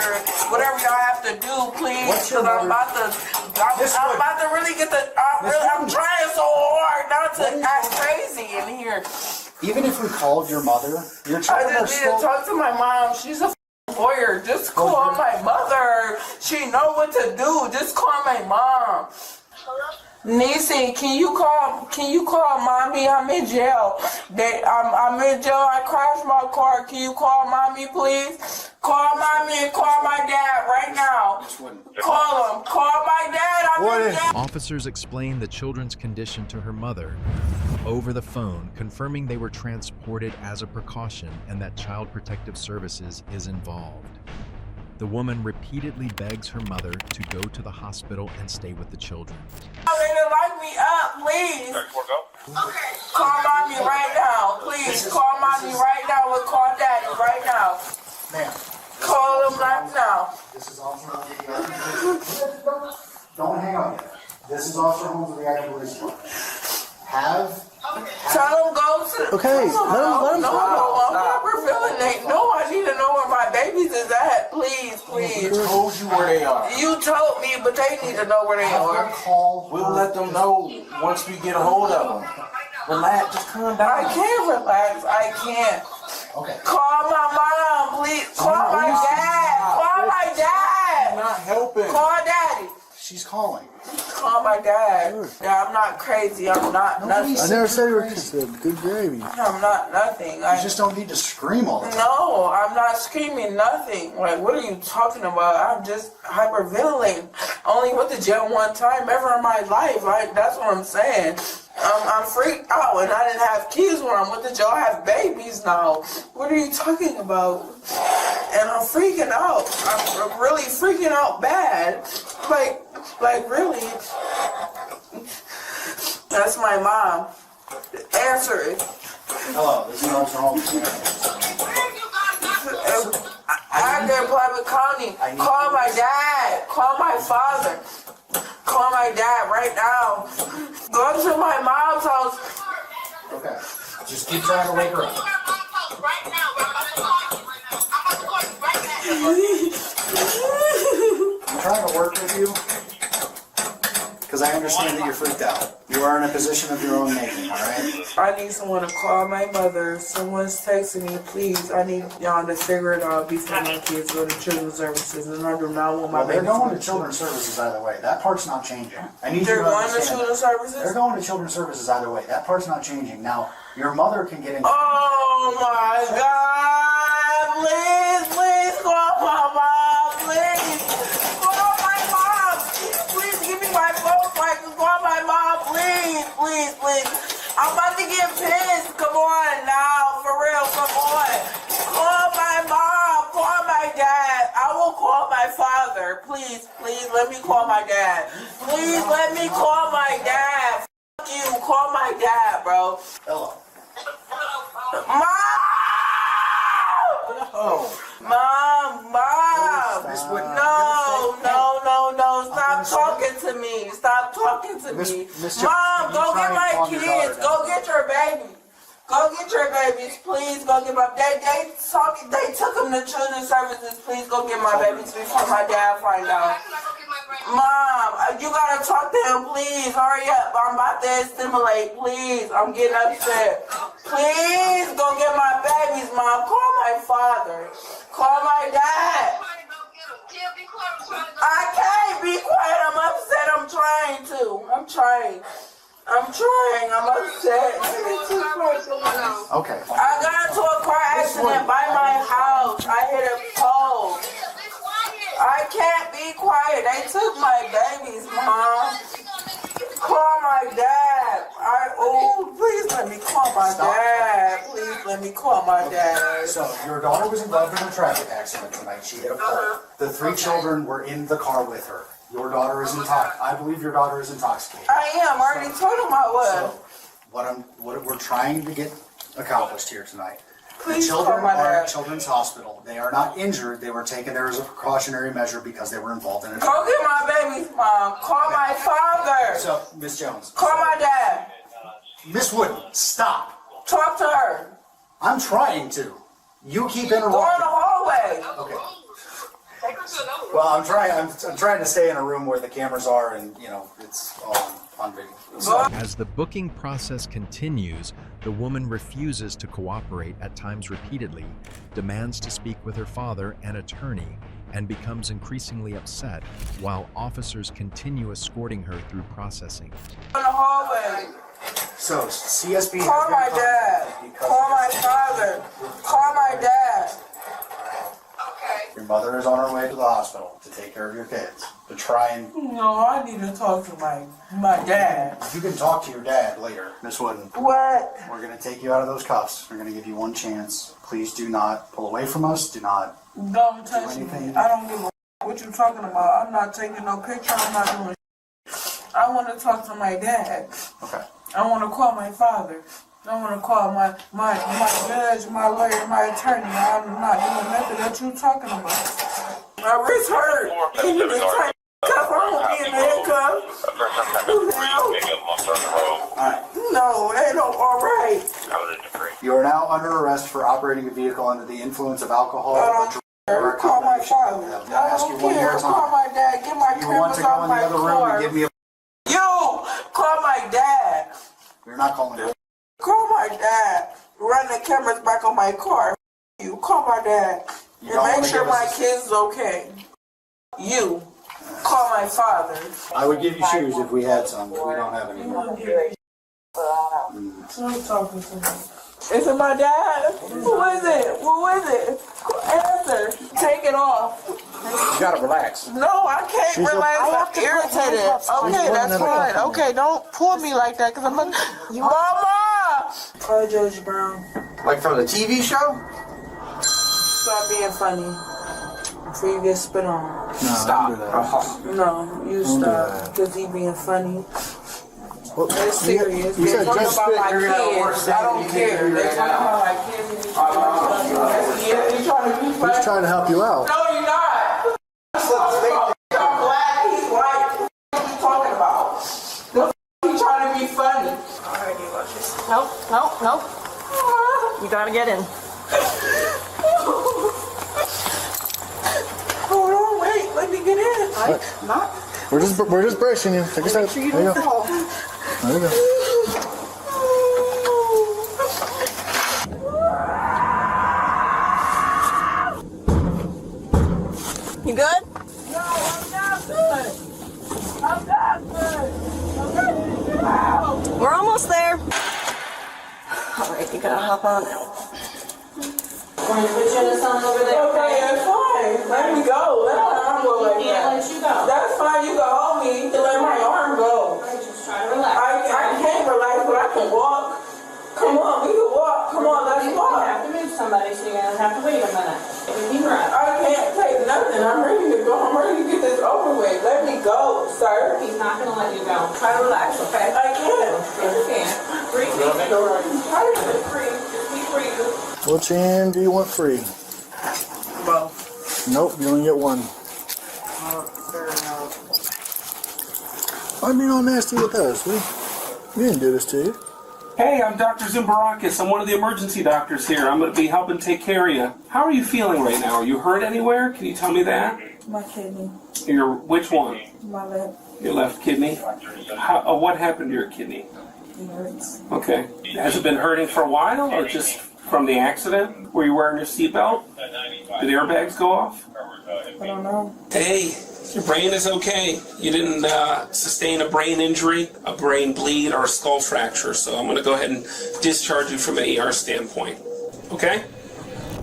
whatever y'all have to do, please. Because I'm about to really get the. I'm trying so hard not to act crazy in here. Even if we called your mother, your children I are just need still. to talk to my mom. She's a lawyer. Just call my mother. She know what to do. Just call my mom. Nisi, can you call mommy? I'm in jail. I'm in jail. I crashed my car. Can you call mommy, please? Call mommy and call my dad right now. Call him. Call my dad. I'm in jail. Officers explained the children's condition to her mother over the phone, confirming they were transported as a precaution and that Child Protective Services is involved. The woman repeatedly begs her mother to go to the hospital and stay with the children. They didn't lock me up, please. Okay. Call mommy right now, please. Call mommy right now. We'll call daddy right now. Ma'am. Call him right now. This is Officer Holmes. Don't hang up yet. This is Officer Holmes of the Active Police Department. Tell him go to. Okay, let him No, I'm not revealing that. No, I need to know where my babies is at. Please. Who told you where they are? You told me, but they need to know where they are. We'll let them know once we get a hold of them. Relax, just calm down. I can't relax. I can't. Okay. Call my mom, please. Call my dad. Call my dad. You're not helping. Call daddy. She's calling. Call my dad. Yeah, I'm not crazy. I'm not nothing. I never said you were just a good gravy. I'm not nothing. You just don't need to scream all the time. No, I'm not screaming nothing. Like, what are you talking about? I'm just hyperventilating. Only went to jail one time ever in my life. Like, that's what I'm saying. I'm freaked out, and I didn't have kids when I went to jail. I have babies now. What are you talking about? And I'm freaking out. I'm really freaking out bad. Like really. That's my mom. Answer it. Hello, this is Officer Holmes. I get private county. Call my dad. Call my father. Call my dad right now. Go to my mom's house. Okay. Just keep trying to wake her up. I'm trying to work with you because I understand that you're freaked out. You are in a position of your own making, all right? I need someone to call my mother. Someone's texting me, please. I need y'all to figure it out before my kids go to children's services, and I do not want my Well, they're babies going to children's services either way. That part's not changing. I need They're you to going to understand children's that. services? They're going to children's services either way. That part's not changing. Now, your mother can get in. Oh my God! Please call my mom, please. Call my mom. Please give me my phone so I can call my mom, please. I'm about to get pissed. Come on now, for real, come on. Call my mom, call my dad. I will call my father. Please, let me call my dad. Please let me call my dad. F you, call my dad, bro. Hello. Mom! Mom! No. Stop talking to me. Mom, go get my kids. Go get your baby. Go get your babies. Please go get my... They took them to children's services. Please go get my babies before my dad find out. Mom, you gotta talk to him, please. Hurry up. I'm about to stimulate, please. I'm getting upset. Please go get my babies, Mom. Call my father. Call my dad. I can't be quiet. I'm upset. I'm trying to. I'm upset. Okay. I got into a car accident by my house. I hit a pole. I can't be quiet. They took my babies, Mom. Call my dad. Please let me call my dad. Please let me call my dad. So your daughter was involved in a traffic accident tonight. She hit a pole. The 3 children were in the car with her. Your daughter is intoxicated. I believe your daughter is intoxicated. I am. I already told him I was. So what we're trying to get accomplished here tonight. Please the children call my are dad. at Children's Hospital. They are not injured. They were taken there as a precautionary measure because they were involved in a Go get my baby's mom. Call my father. So, Miss Jones. Call my dad. Miss Wooden, stop. Talk to her. I'm trying to. You keep interrupting. Go in the hallway. Okay. Well, I'm trying to stay in a room where the cameras are, and it's all on video. As the booking process continues, the woman refuses to cooperate at times repeatedly, demands to speak with her father, an attorney, and becomes increasingly upset while officers continue escorting her through processing. In the hallway. So, CSB. Call my dad. Call my father. Call my dad. Your mother is on her way to the hospital to take care of your kids. To try and... No, I need to talk to my dad. You can talk to your dad later, Miss Wooden. What? We're going to take you out of those cuffs. We're going to give you one chance. Please do not pull away from us. Do not Don't touch do me. anything. I don't give a what you talking about. I'm not taking no picture. I'm not doing I want to talk to my dad. Okay. I want to call my father. I want to call my judge, my lawyer, my attorney. I'm not doing nothing that you talking about. My wrist hurt. Can you just turn the cuff? I won't be in the handcuff. No, they don't all right. You are now under arrest for operating a vehicle under the influence of alcohol. Call my father. I'm going to ask you one more Call time. my dad. Get my You want cameras to go off in the my other room car. and give me a... You call my dad. You're not calling her. Call my dad. Run the cameras back on my car. You call my dad You and don't make wanna sure give my us- kid's okay. You call my father. I would give you shoes if we had some, but we don't have any. Who's talking to me? Is it my dad? Who is it? Who is it? Answer. Take it off. You gotta relax. No, I can't She's a- relax. I have I'm to put irritated. handcuffs on. Okay, She's that's running out of fine. cuffs. Okay, don't pull me like that, because I'm like, Mama! Call Judge Brown. Like from the TV show? Stop being funny before you get spit on. Stop. No, you stop, because he being funny. It's serious. you They're said talking just about spit, my you're gonna work kids. I don't care. They're talking about my kids. Yeah, you trying to be funny? He's trying to help you out. No, you're not. I'm black, he's white. What are you talking about? He's trying to be funny. Nope. You gotta get in. Hold on, wait, let me get in. I'm not. We're just bracing you. Take a step. Make sure you There you don't go. fall. There you go. You good? No, I'm not good. I'm not good. I'm ready to get out. We're almost there. All right, you gotta hop on. Want to put you in the sun over there? Okay, that's fine. Let me go. Let my arm go like that. Let you go. That's fine. You can hold me. You can let my arm go. Just try to relax. I can't relax, but I can walk. Come on, we can walk. Come on, let's You walk. have to move somebody, so you're gonna have to wait a minute. Take a deep breath. I can't take nothing. I'm ready to go. I'm ready to get this over with. Let me go, sir. He's not gonna let you go. Try to relax, okay? I can't. Yes, you can. Breathe. Try to breathe. Just keep breathing. Which hand do you want free? Both. Nope, you only get one. Why are you all nasty with us? We didn't do this to you. Hey, I'm Dr. Zimbarakis. I'm one of the emergency doctors here. I'm going to be helping take care of you. How are you feeling right now? Are you hurt anywhere? Can you tell me that? My kidney. Which one? My left. Your left kidney? What happened to your kidney? It hurts. Okay. Has it been hurting for a while or just from the accident? Were you wearing your seatbelt? Did airbags go off? I don't know. Hey, your brain is okay. You didn't sustain a brain injury, a brain bleed, or a skull fracture, so I'm going to go ahead and discharge you from an ER standpoint. Okay?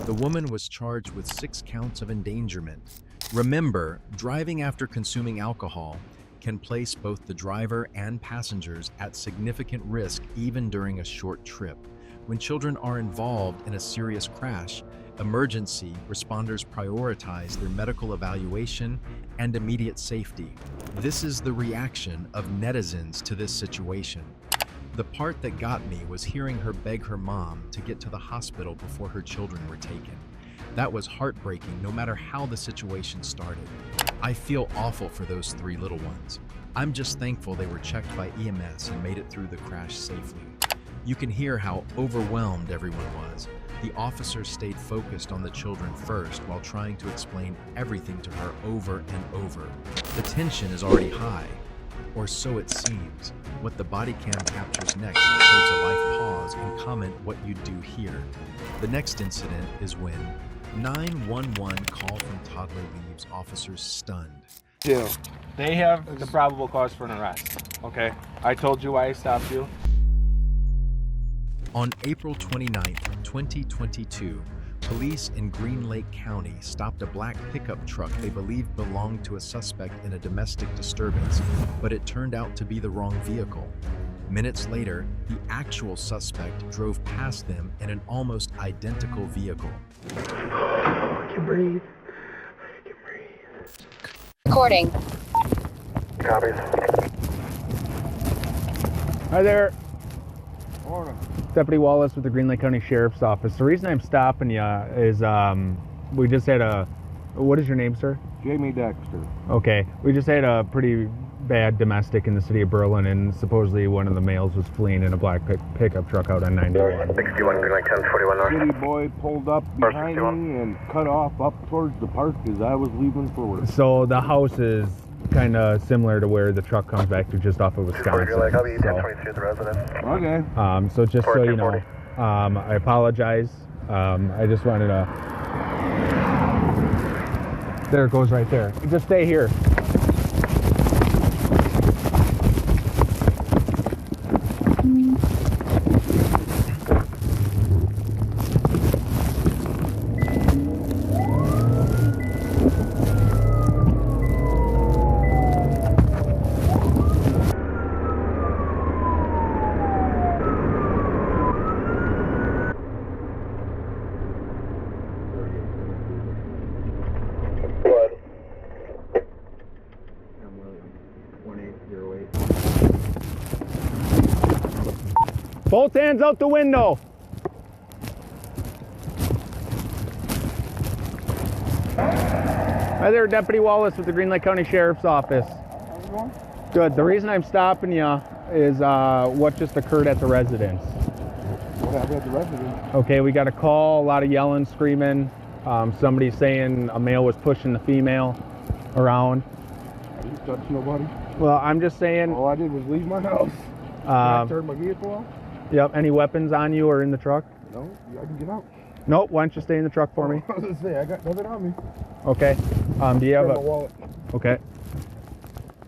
The woman was charged with 6 counts of endangerment. Remember, driving after consuming alcohol can place both the driver and passengers at significant risk even during a short trip. When children are involved in a serious crash, emergency responders prioritize their medical evaluation and immediate safety. This is the reaction of netizens to this situation. The part that got me was hearing her beg her mom to get to the hospital before her children were taken. That was heartbreaking no matter how the situation started. I feel awful for those 3 little ones. I'm just thankful they were checked by EMS and made it through the crash safely. You can hear how overwhelmed everyone was. The officers stayed focused on the children first while trying to explain everything to her over and over. The tension is already high, or so it seems. What the body cam captures next shows a life pause and comment what you do here. The next incident is when 911 call from toddler leaves officers stunned. Yeah. They have the probable cause for an arrest. Okay? I told you why I stopped you. On April 29, 2022, police in Green Lake County stopped a black pickup truck they believed belonged to a suspect in a domestic disturbance, but it turned out to be the wrong vehicle. Minutes later, the actual suspect drove past them in an almost identical vehicle. I can breathe. Recording. Copies. Hi there. Morning. Deputy Wallace with the Green Lake County Sheriff's Office. The reason I'm stopping you is we just had a... What is your name, sir? Jamie Dexter. Okay. We just had a pretty bad domestic in the city of Berlin, and supposedly one of the males was fleeing in a black pickup truck out on 91. 61 Green Lake 1041 North. City boy pulled up behind me and cut off up towards the park as I was leaving for work. So the house is kind of similar to where the truck comes back to, just off of Wisconsin. I'll be 1023 at the residence. Okay. So just so you know, I apologize. I just wanted to... There it goes right there. Just stay here. Both hands out the window. Hi there, Deputy Wallace with the Green Lake County Sheriff's Office. How's it going? Good. The reason I'm stopping you is what just occurred at the residence. What happened at the residence? Okay, we got a call, a lot of yelling, screaming. Somebody saying a male was pushing the female around. I didn't touch nobody. Well, I'm just saying... All I did was leave my house. I turned my vehicle off. Yep. Any weapons on you or in the truck? No, I can get out. Nope. Why don't you stay in the truck for me? I was gonna say, I got nothing on me. Okay. Do you have my wallet? Okay.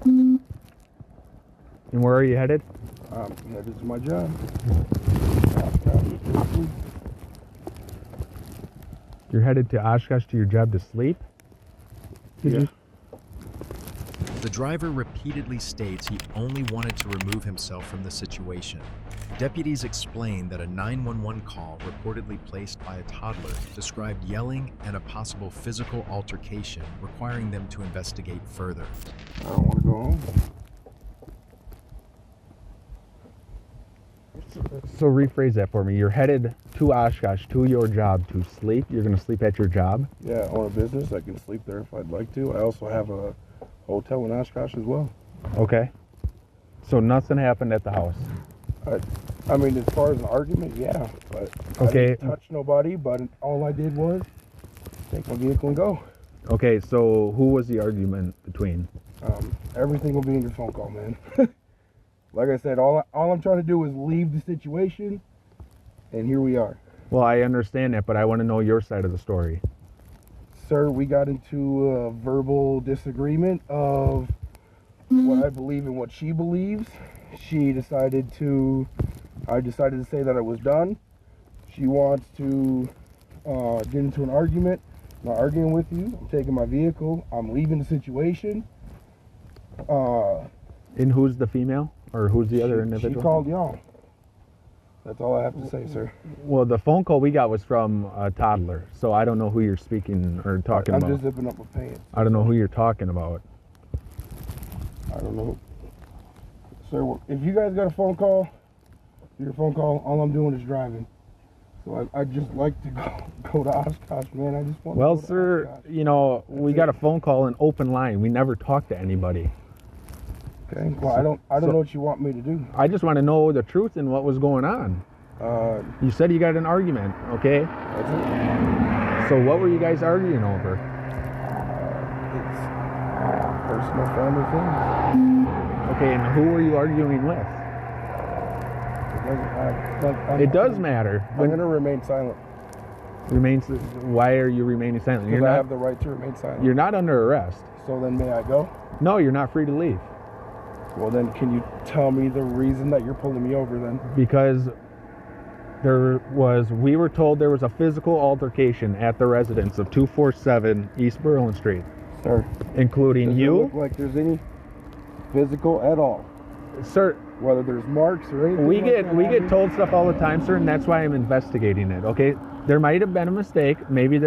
And where are you headed? I'm headed to my job. You're headed to Oshkosh to your job to sleep? Did you? The driver repeatedly states he only wanted to remove himself from the situation. Deputies explained that a 911 call reportedly placed by a toddler described yelling and a possible physical altercation, requiring them to investigate further. I don't want to go home. So rephrase that for me. You're headed to Oshkosh to your job to sleep. You're going to sleep at your job? Yeah, I own a business. I can sleep there if I'd like to. I also have a hotel in Oshkosh as well. Okay. So nothing happened at the house? I mean, as far as an argument, yeah. But okay. I didn't touch nobody, but all I did was take my vehicle and go. Okay, so who was the argument between? Everything will be in your phone call, man. Like I said, all I'm trying to do is leave the situation, and here we are. Well, I understand that, but I want to know your side of the story. Sir, we got into a verbal disagreement of what I believe and what she believes. I decided to say that I was done. She wants to get into an argument. I'm not arguing with you. I'm taking my vehicle. I'm leaving the situation. And who's the female? Or who's the other individual? She called y'all. That's all I have to say, sir. Well, the phone call we got was from a toddler, so I don't know who you're speaking or talking about. I'm just zipping up my pants. I don't know who you're talking about. I don't know. Sir, if you guys got a phone call, your phone call, all I'm doing is driving. So I'd just like to go to Oshkosh, man. I just want Well, to go sir, to Oshkosh. you know, we got a phone call, an open line. We never talk to anybody. Okay. Well, I don't know what you want me to do. I just want to know the truth and what was going on. You said you got an argument, okay? That's it. So what were you guys arguing over? It's personal family things. Okay, and who were you arguing with? It does matter. I'm going to remain silent. Why are you remaining silent? Because I have the right to remain silent. You're not under arrest. So then may I go? No, you're not free to leave. Well, then can you tell me the reason that you're pulling me over then? Because we were told there was a physical altercation at the residence of 247 East Berlin Street. Sir. Including Does you. it look like there's any physical at all? Sir. Whether there's marks or anything. We get told stuff all the time, sir, and that's why I'm investigating it, okay? There might have been a mistake. Maybe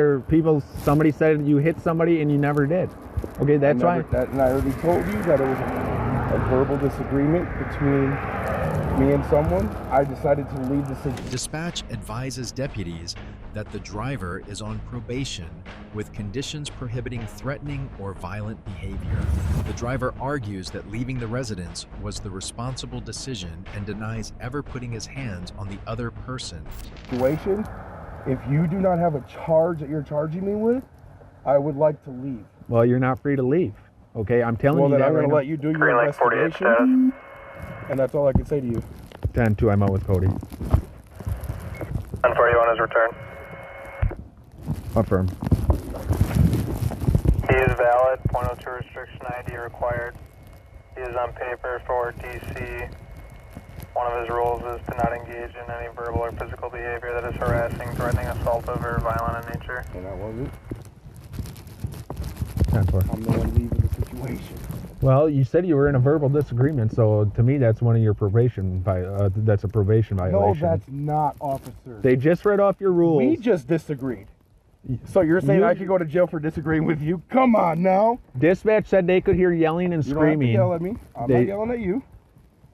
somebody said you hit somebody and you never did. Okay, that's why. And I already told you that it was a verbal disagreement between me and someone. I decided to leave the city. Dispatch advises deputies that the driver is on probation with conditions prohibiting threatening or violent behavior. The driver argues that leaving the residence was the responsible decision and denies ever putting his hands on the other person. Situation, if you do not have a charge that you're charging me with, I would like to leave. Well, you're not free to leave. Okay, I'm telling you that. Well, then I'm right going to now. let you do your investigation. And that's all I can say to you. 10-2, I'm out with Cody. 10-4, on his return. Affirm. He is valid, .02 restriction ID required. He is on paper for DC. One of his rules is to not engage in any verbal or physical behavior that is harassing, threatening, assaultive, or violent in nature. And that wasn't. 10-4. I'm the one leaving the situation. Well, you said you were in a verbal disagreement, so to me that's one of your probation. That's a probation violation. No, that's not, officer. They just read off your rules. We just disagreed. So you're saying I could go to jail for disagreeing with you? Come on now. Dispatch said they could hear yelling and You screaming. don't have to yell at me. I'm not yelling at you.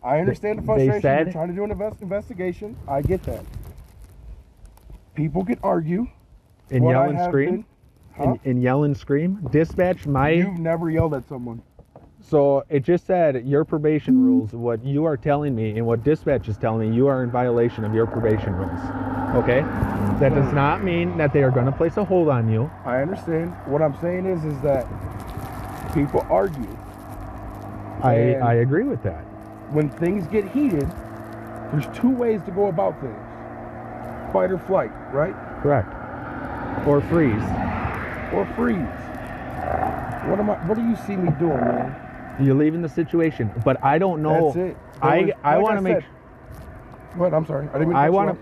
I understand the frustration. You're trying to do an investigation. I get that. People can argue. And yell and scream? And yell and scream? Dispatch, You've never yelled at someone. So it just said your probation rules, what you are telling me and what dispatch is telling me, you are in violation of your probation rules. Okay? That does not mean that they are going to place a hold on you. I understand. What I'm saying is that people argue. I agree with that. When things get heated, there's two ways to go about things. Fight or flight, right? Correct. Or freeze. Or freeze. What do you see me doing, man? You're leaving the situation, but I don't know. That's it. I want to make. What? I'm sorry. I want to.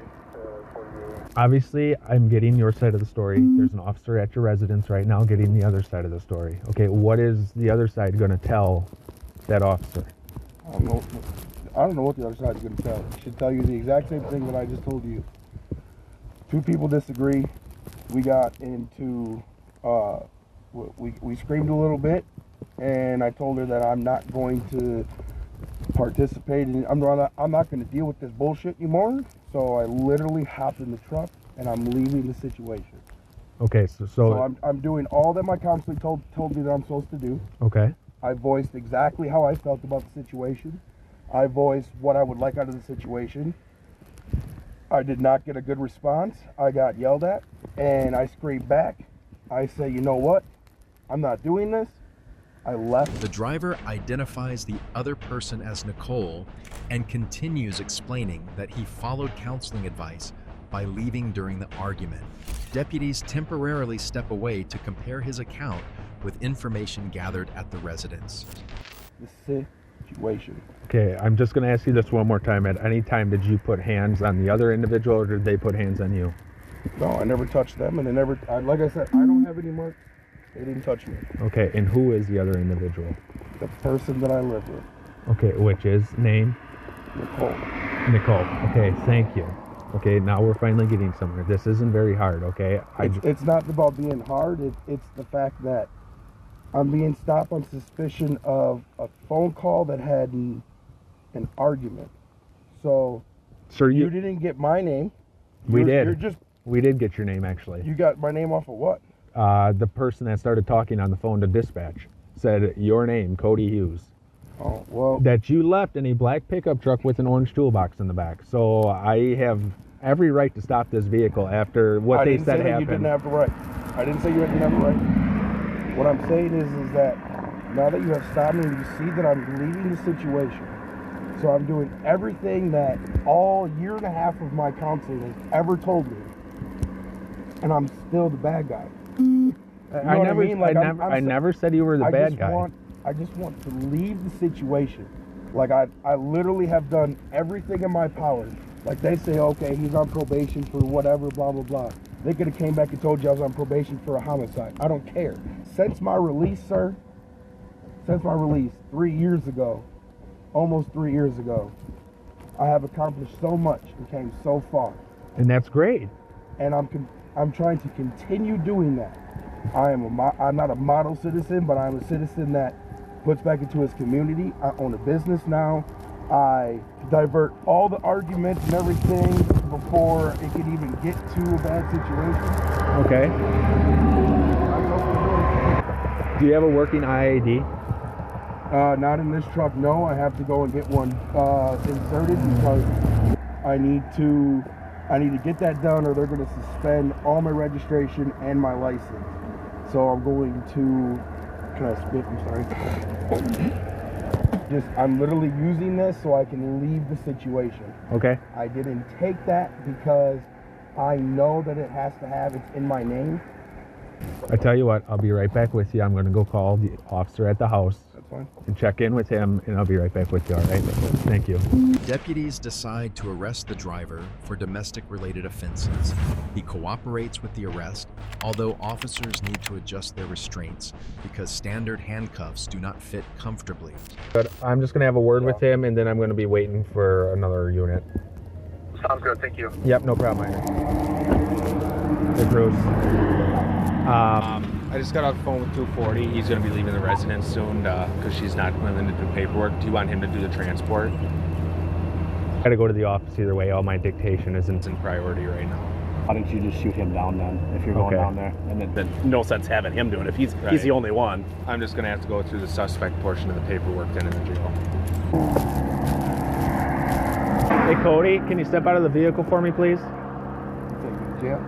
Obviously, I'm getting your side of the story. There's an officer at your residence right now getting the other side of the story. Okay, what is the other side going to tell that officer? I don't know what the other side is going to tell. It should tell you the exact same thing that I just told you. Two people disagree. We got into. We screamed a little bit, and I told her that I'm not going to participate in. I'm not going to deal with this bullshit anymore. So I literally hopped in the truck and I'm leaving the situation. Okay, so I'm doing all that my counselor told me that I'm supposed to do. Okay. I voiced exactly how I felt about the situation. I voiced what I would like out of the situation. I did not get a good response. I got yelled at, and I screamed back. I say, you know what? I'm not doing this. I left. The driver identifies the other person as Nicole and continues explaining that he followed counseling advice by leaving during the argument. Deputies temporarily step away to compare his account with information gathered at the residence. The situation. Okay, I'm just going to ask you this one more time. At any time, did you put hands on the other individual, or did they put hands on you? No, I never touched them, and they never. Like I said, I don't have any marks. They didn't touch me. Okay, and who is the other individual? The person that I live with. Okay, which is name? Nicole. Nicole, okay, thank you. Okay, now we're finally getting somewhere. This isn't very hard, okay? It's not about being hard. It's the fact that I'm being stopped on suspicion of a phone call that had an argument. So, Sir, you didn't get my name. We did get your name, actually. You got my name off of what? The person that started talking on the phone to dispatch said your name, Cody Hughes. Oh, well. That you left in a black pickup truck with an orange toolbox in the back. So I have every right to stop this vehicle after what they said happened. I didn't say that you didn't have the right. I didn't say you didn't have the right. What I'm saying is that now that you have stopped me and you see that I'm leaving the situation, so I'm doing everything that all year and a half of my counseling has ever told me, and I'm still the bad guy. You know I never said you were the bad guy. I just want to leave the situation. Like I literally have done everything in my power. Like they say, okay, he's on probation for whatever, blah, blah, blah. They could have came back and told you I was on probation for a homicide. I don't care. Since my release, sir, 3 years ago, almost 3 years ago, I have accomplished so much and came so far. And that's great. And I'm trying to continue doing that. I'm not a model citizen, but I'm a citizen that puts back into his community. I own a business now. I divert all the arguments and everything before it could even get to a bad situation. Okay. Do you have a working IAD? Not in this truck, no. I have to go and get one inserted because I need to get that done or they're going to suspend all my registration and my license. So I'm going to, can I spit? I'm sorry. I'm literally using this so I can leave the situation. Okay. I didn't take that because I know that it has to have, it's in my name. I tell you what, I'll be right back with you. I'm going to go call the officer at the house. That's fine. And check in with him, and I'll be right back with you, all right? Thank you. Deputies decide to arrest the driver for domestic-related offenses. He cooperates with the arrest, although officers need to adjust their restraints because standard handcuffs do not fit comfortably. But I'm just going to have a word with him, and then I'm going to be waiting for another unit. Sounds good, thank you. Yep, no problem. Hey, Bruce. I just got off the phone with 240. He's going to be leaving the residence soon because she's not willing to do paperwork. Do you want him to do the transport? I got to go to the office either way. All my dictation isn't in priority right now. Why don't you just shoot him down then, if you're going down there? And then no sense having him doing it if he's the only one. I'm just going to have to go through the suspect portion of the paperwork then in the jail. Hey, Cody, can you step out of the vehicle for me, please? Yeah.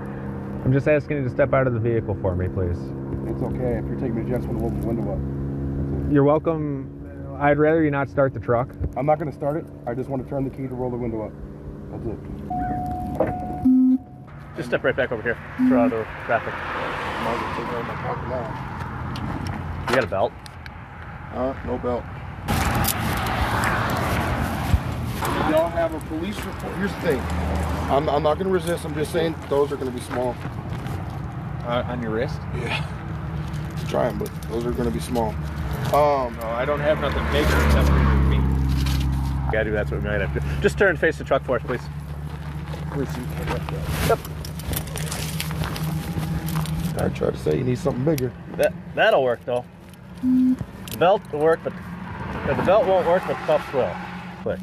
I'm just asking you to step out of the vehicle for me, please. It's okay. If you're taking me to just want to roll the window up. You're welcome. I'd rather you not start the truck. I'm not going to start it. I just want to turn the key to roll the window up. That's it. Just step right back over here. Throw out the traffic. You got a belt? No belt. Y'all have a police report. Here's the thing. I'm not going to resist. I'm just saying those are going to be small. On your wrist? Yeah. I'm trying, but those are going to be small. No, I don't have nothing bigger except for your feet. Yeah, that's what we might have to. Just turn and face the truck for us, please. Yep. I tried to say you need something bigger. That'll work though. The belt will work, but the belt won't work, but cuffs will. Click.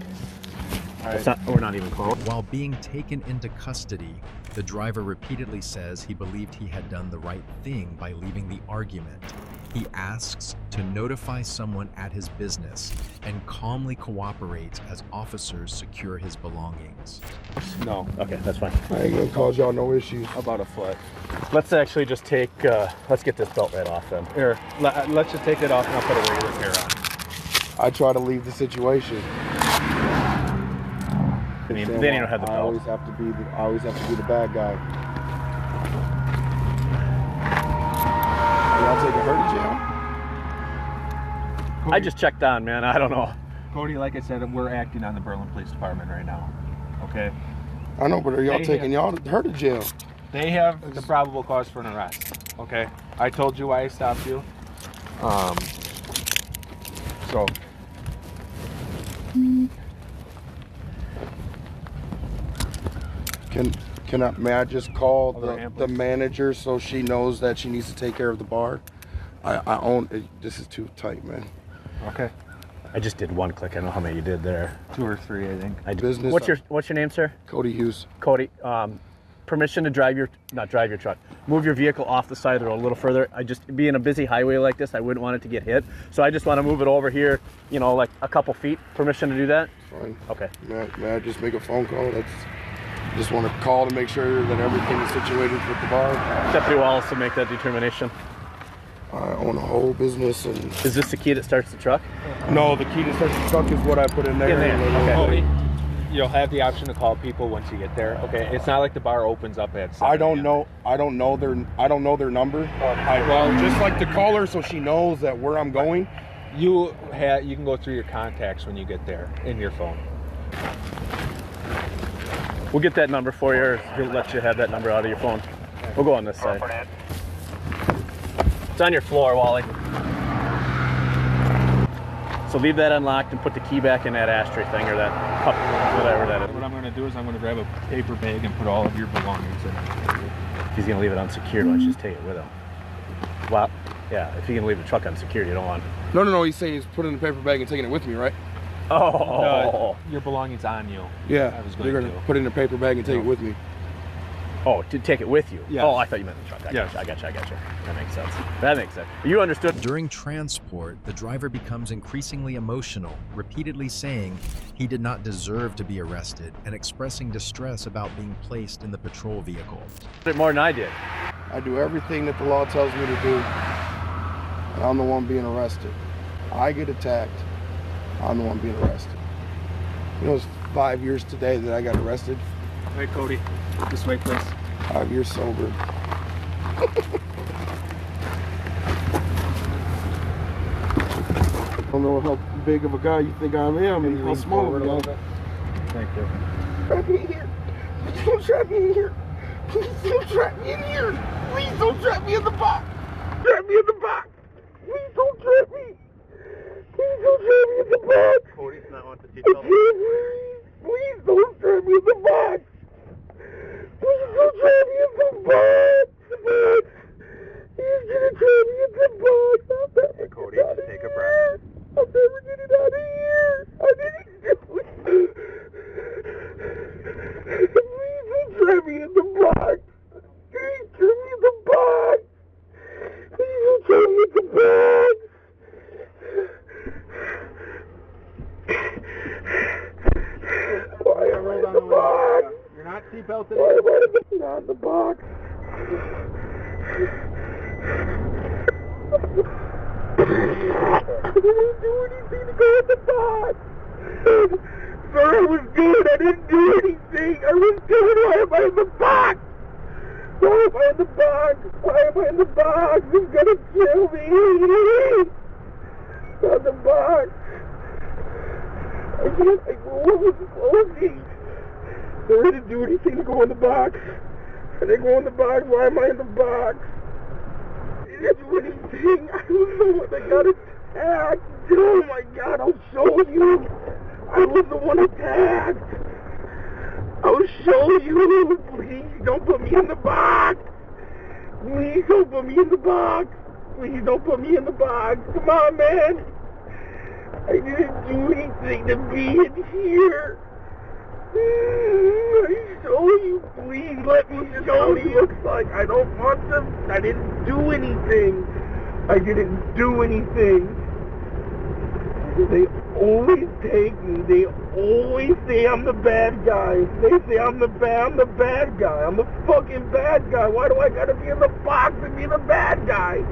We're not even close. While being taken into custody, the driver repeatedly says he believed he had done the right thing by leaving the argument. He asks to notify someone at his business and calmly cooperates as officers secure his belongings. No. Okay, that's fine. I ain't gonna cause y'all no issues. About a foot. Let's actually just take, let's get this belt right off then. Here, let's just take it off and I'll put a regular pair on. I try to leave the situation. Then you don't have the belt. I always have to be the bad guy. Are y'all taking her to jail? Cody, I just checked on, man. I don't know. Cody, like I said, we're acting on the Berlin Police Department right now. Okay? I know, but are y'all taking her to jail? They have the probable cause for an arrest. Okay? I told you why I stopped you. May I just call the manager so she knows that she needs to take care of the bar? I own it. This is too tight, man. Okay. I just did one click. I don't know how many you did there. 2 or 3, I think. Business. What's your name, sir? Cody Hughes. Cody, permission to not drive your truck. Move your vehicle off the side of the road a little further. Being a busy highway like this, I wouldn't want it to get hit. So I just want to move it over here, like a couple feet. Permission to do that? Fine. Okay. May I just make a phone call? Just want to call to make sure that everything is situated with the bar. Deputy Wallace to make that determination. I own a whole business, and is this the key that starts the truck? No, the key that starts the truck is what I put in there. Okay. You'll have the option to call people once you get there. Okay. It's not like the bar opens up at 7 I don't know their number. Well, just like the caller, so she knows that where I'm going. You can go through your contacts when you get there in your phone. We'll get that number for you. He'll let you have that number out of your phone. We'll go on this side. It's on your floor, Wally. So leave that unlocked and put the key back in that ashtray thing or that cup, whatever that is. What I'm going to do is I'm going to grab a paper bag and put all of your belongings in it. He's going to leave it unsecured. Why don't you just take it with him? Well, yeah, if you can leave the truck unsecured, you don't want. No. He's saying he's putting it in a paper bag and taking it with me, right? Your belongings on you. Yeah, they're going to put it in a paper bag and take it with me. Oh, to take it with you? Yes. Oh, I thought you meant the truck. I got you. That makes sense. You understood. During transport, the driver becomes increasingly emotional, repeatedly saying he did not deserve to be arrested and expressing distress about being placed in the patrol vehicle. More than I did. I do everything that the law tells me to do, and I'm the one being arrested. I get attacked, I'm the one being arrested. It's 5 years today that I got arrested. Hey, Cody. This way, please. 5 years sober. I don't know how big of a guy you think I am and how small of a guy. Thank you. Trap me in here. Please don't trap me in here. Please don't trap me in here. Please don't trap me in the box. Trap me in the box. Please don't trap me. Please don't trap me in the box. Cody's not want the details. Please don't trap me in the box. Please don't trap me in the box. He's gonna trap me in the box. Hey, Cody, just take a breath. I'll never get it out of here. I didn't do it. Please don't trap me in the box. Please trap me in the box. Please don't trap me in the box. Why am I in the box? You're not seatbelted. Why am I not in the box? I didn't do anything to go in the box. Sir, I was good. I didn't do anything. I was good. Why am I in the box? Why am I in the box? Why am I in the box? He's gonna kill me. Not the box. What was closing? Sir, I didn't do anything to go in the box. I didn't go in the box. Why am I in the box? I didn't do anything. I was the one that got attacked. Oh my God, I'll show you. I was the one attacked. I'll show you. Please don't put me in the box. Please don't put me in the box. Please don't put me in the box. Come on, man. I didn't do anything to be in here. I show you. Please let me show you. Looks like I don't want to. I didn't do anything. I didn't do anything. They always take me. They always say I'm the bad guy. They say I'm the bad guy. I'm the fucking bad guy. Why do I gotta be in the box and be the bad guy?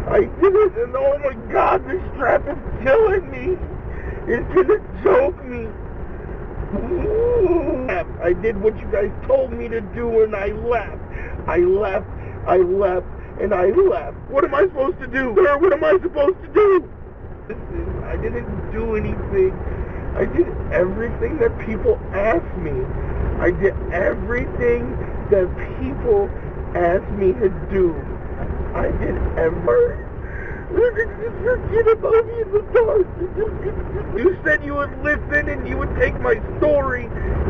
I did it, and oh my God, this strap is killing me. It's gonna choke me. I did what you guys told me to do, and I left. I left, and I left. What am I supposed to do? Sir, what am I supposed to do? I didn't do anything. I did everything that people asked me. I did everything that people asked me to do. I did everything. Just forget about me in the dark. You said you would listen and you would take my story.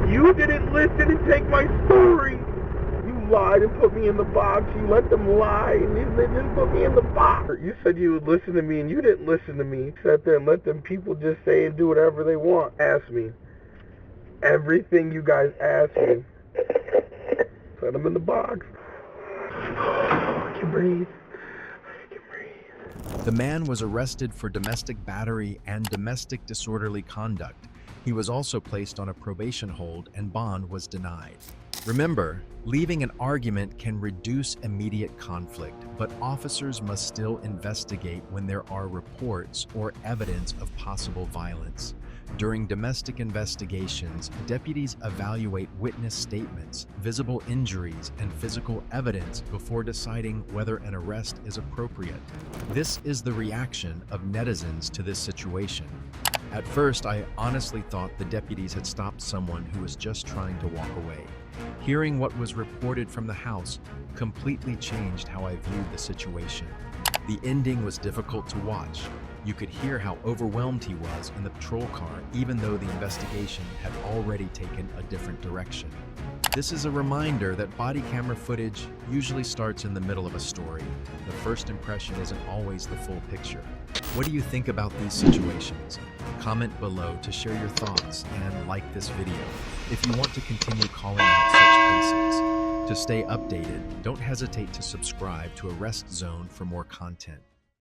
You didn't listen and take my story. You lied and put me in the box. You let them lie and they didn't put me in the box. You said you would listen to me and you didn't listen to me. Sat there and let them people just say and do whatever they want. Ask me. Everything you guys asked me. Put them in the box. I can breathe. The man was arrested for domestic battery and domestic disorderly conduct. He was also placed on a probation hold and bond was denied. Remember, leaving an argument can reduce immediate conflict, but officers must still investigate when there are reports or evidence of possible violence. During domestic investigations, deputies evaluate witness statements, visible injuries, and physical evidence before deciding whether an arrest is appropriate. This is the reaction of netizens to this situation. At first, I honestly thought the deputies had stopped someone who was just trying to walk away. Hearing what was reported from the house completely changed how I viewed the situation. The ending was difficult to watch. You could hear how overwhelmed he was in the patrol car, even though the investigation had already taken a different direction. This is a reminder that body camera footage usually starts in the middle of a story. The first impression isn't always the full picture. What do you think about these situations? Comment below to share your thoughts and like this video if you want to continue calling out such cases. To stay updated, don't hesitate to subscribe to Arrest Zone for more content.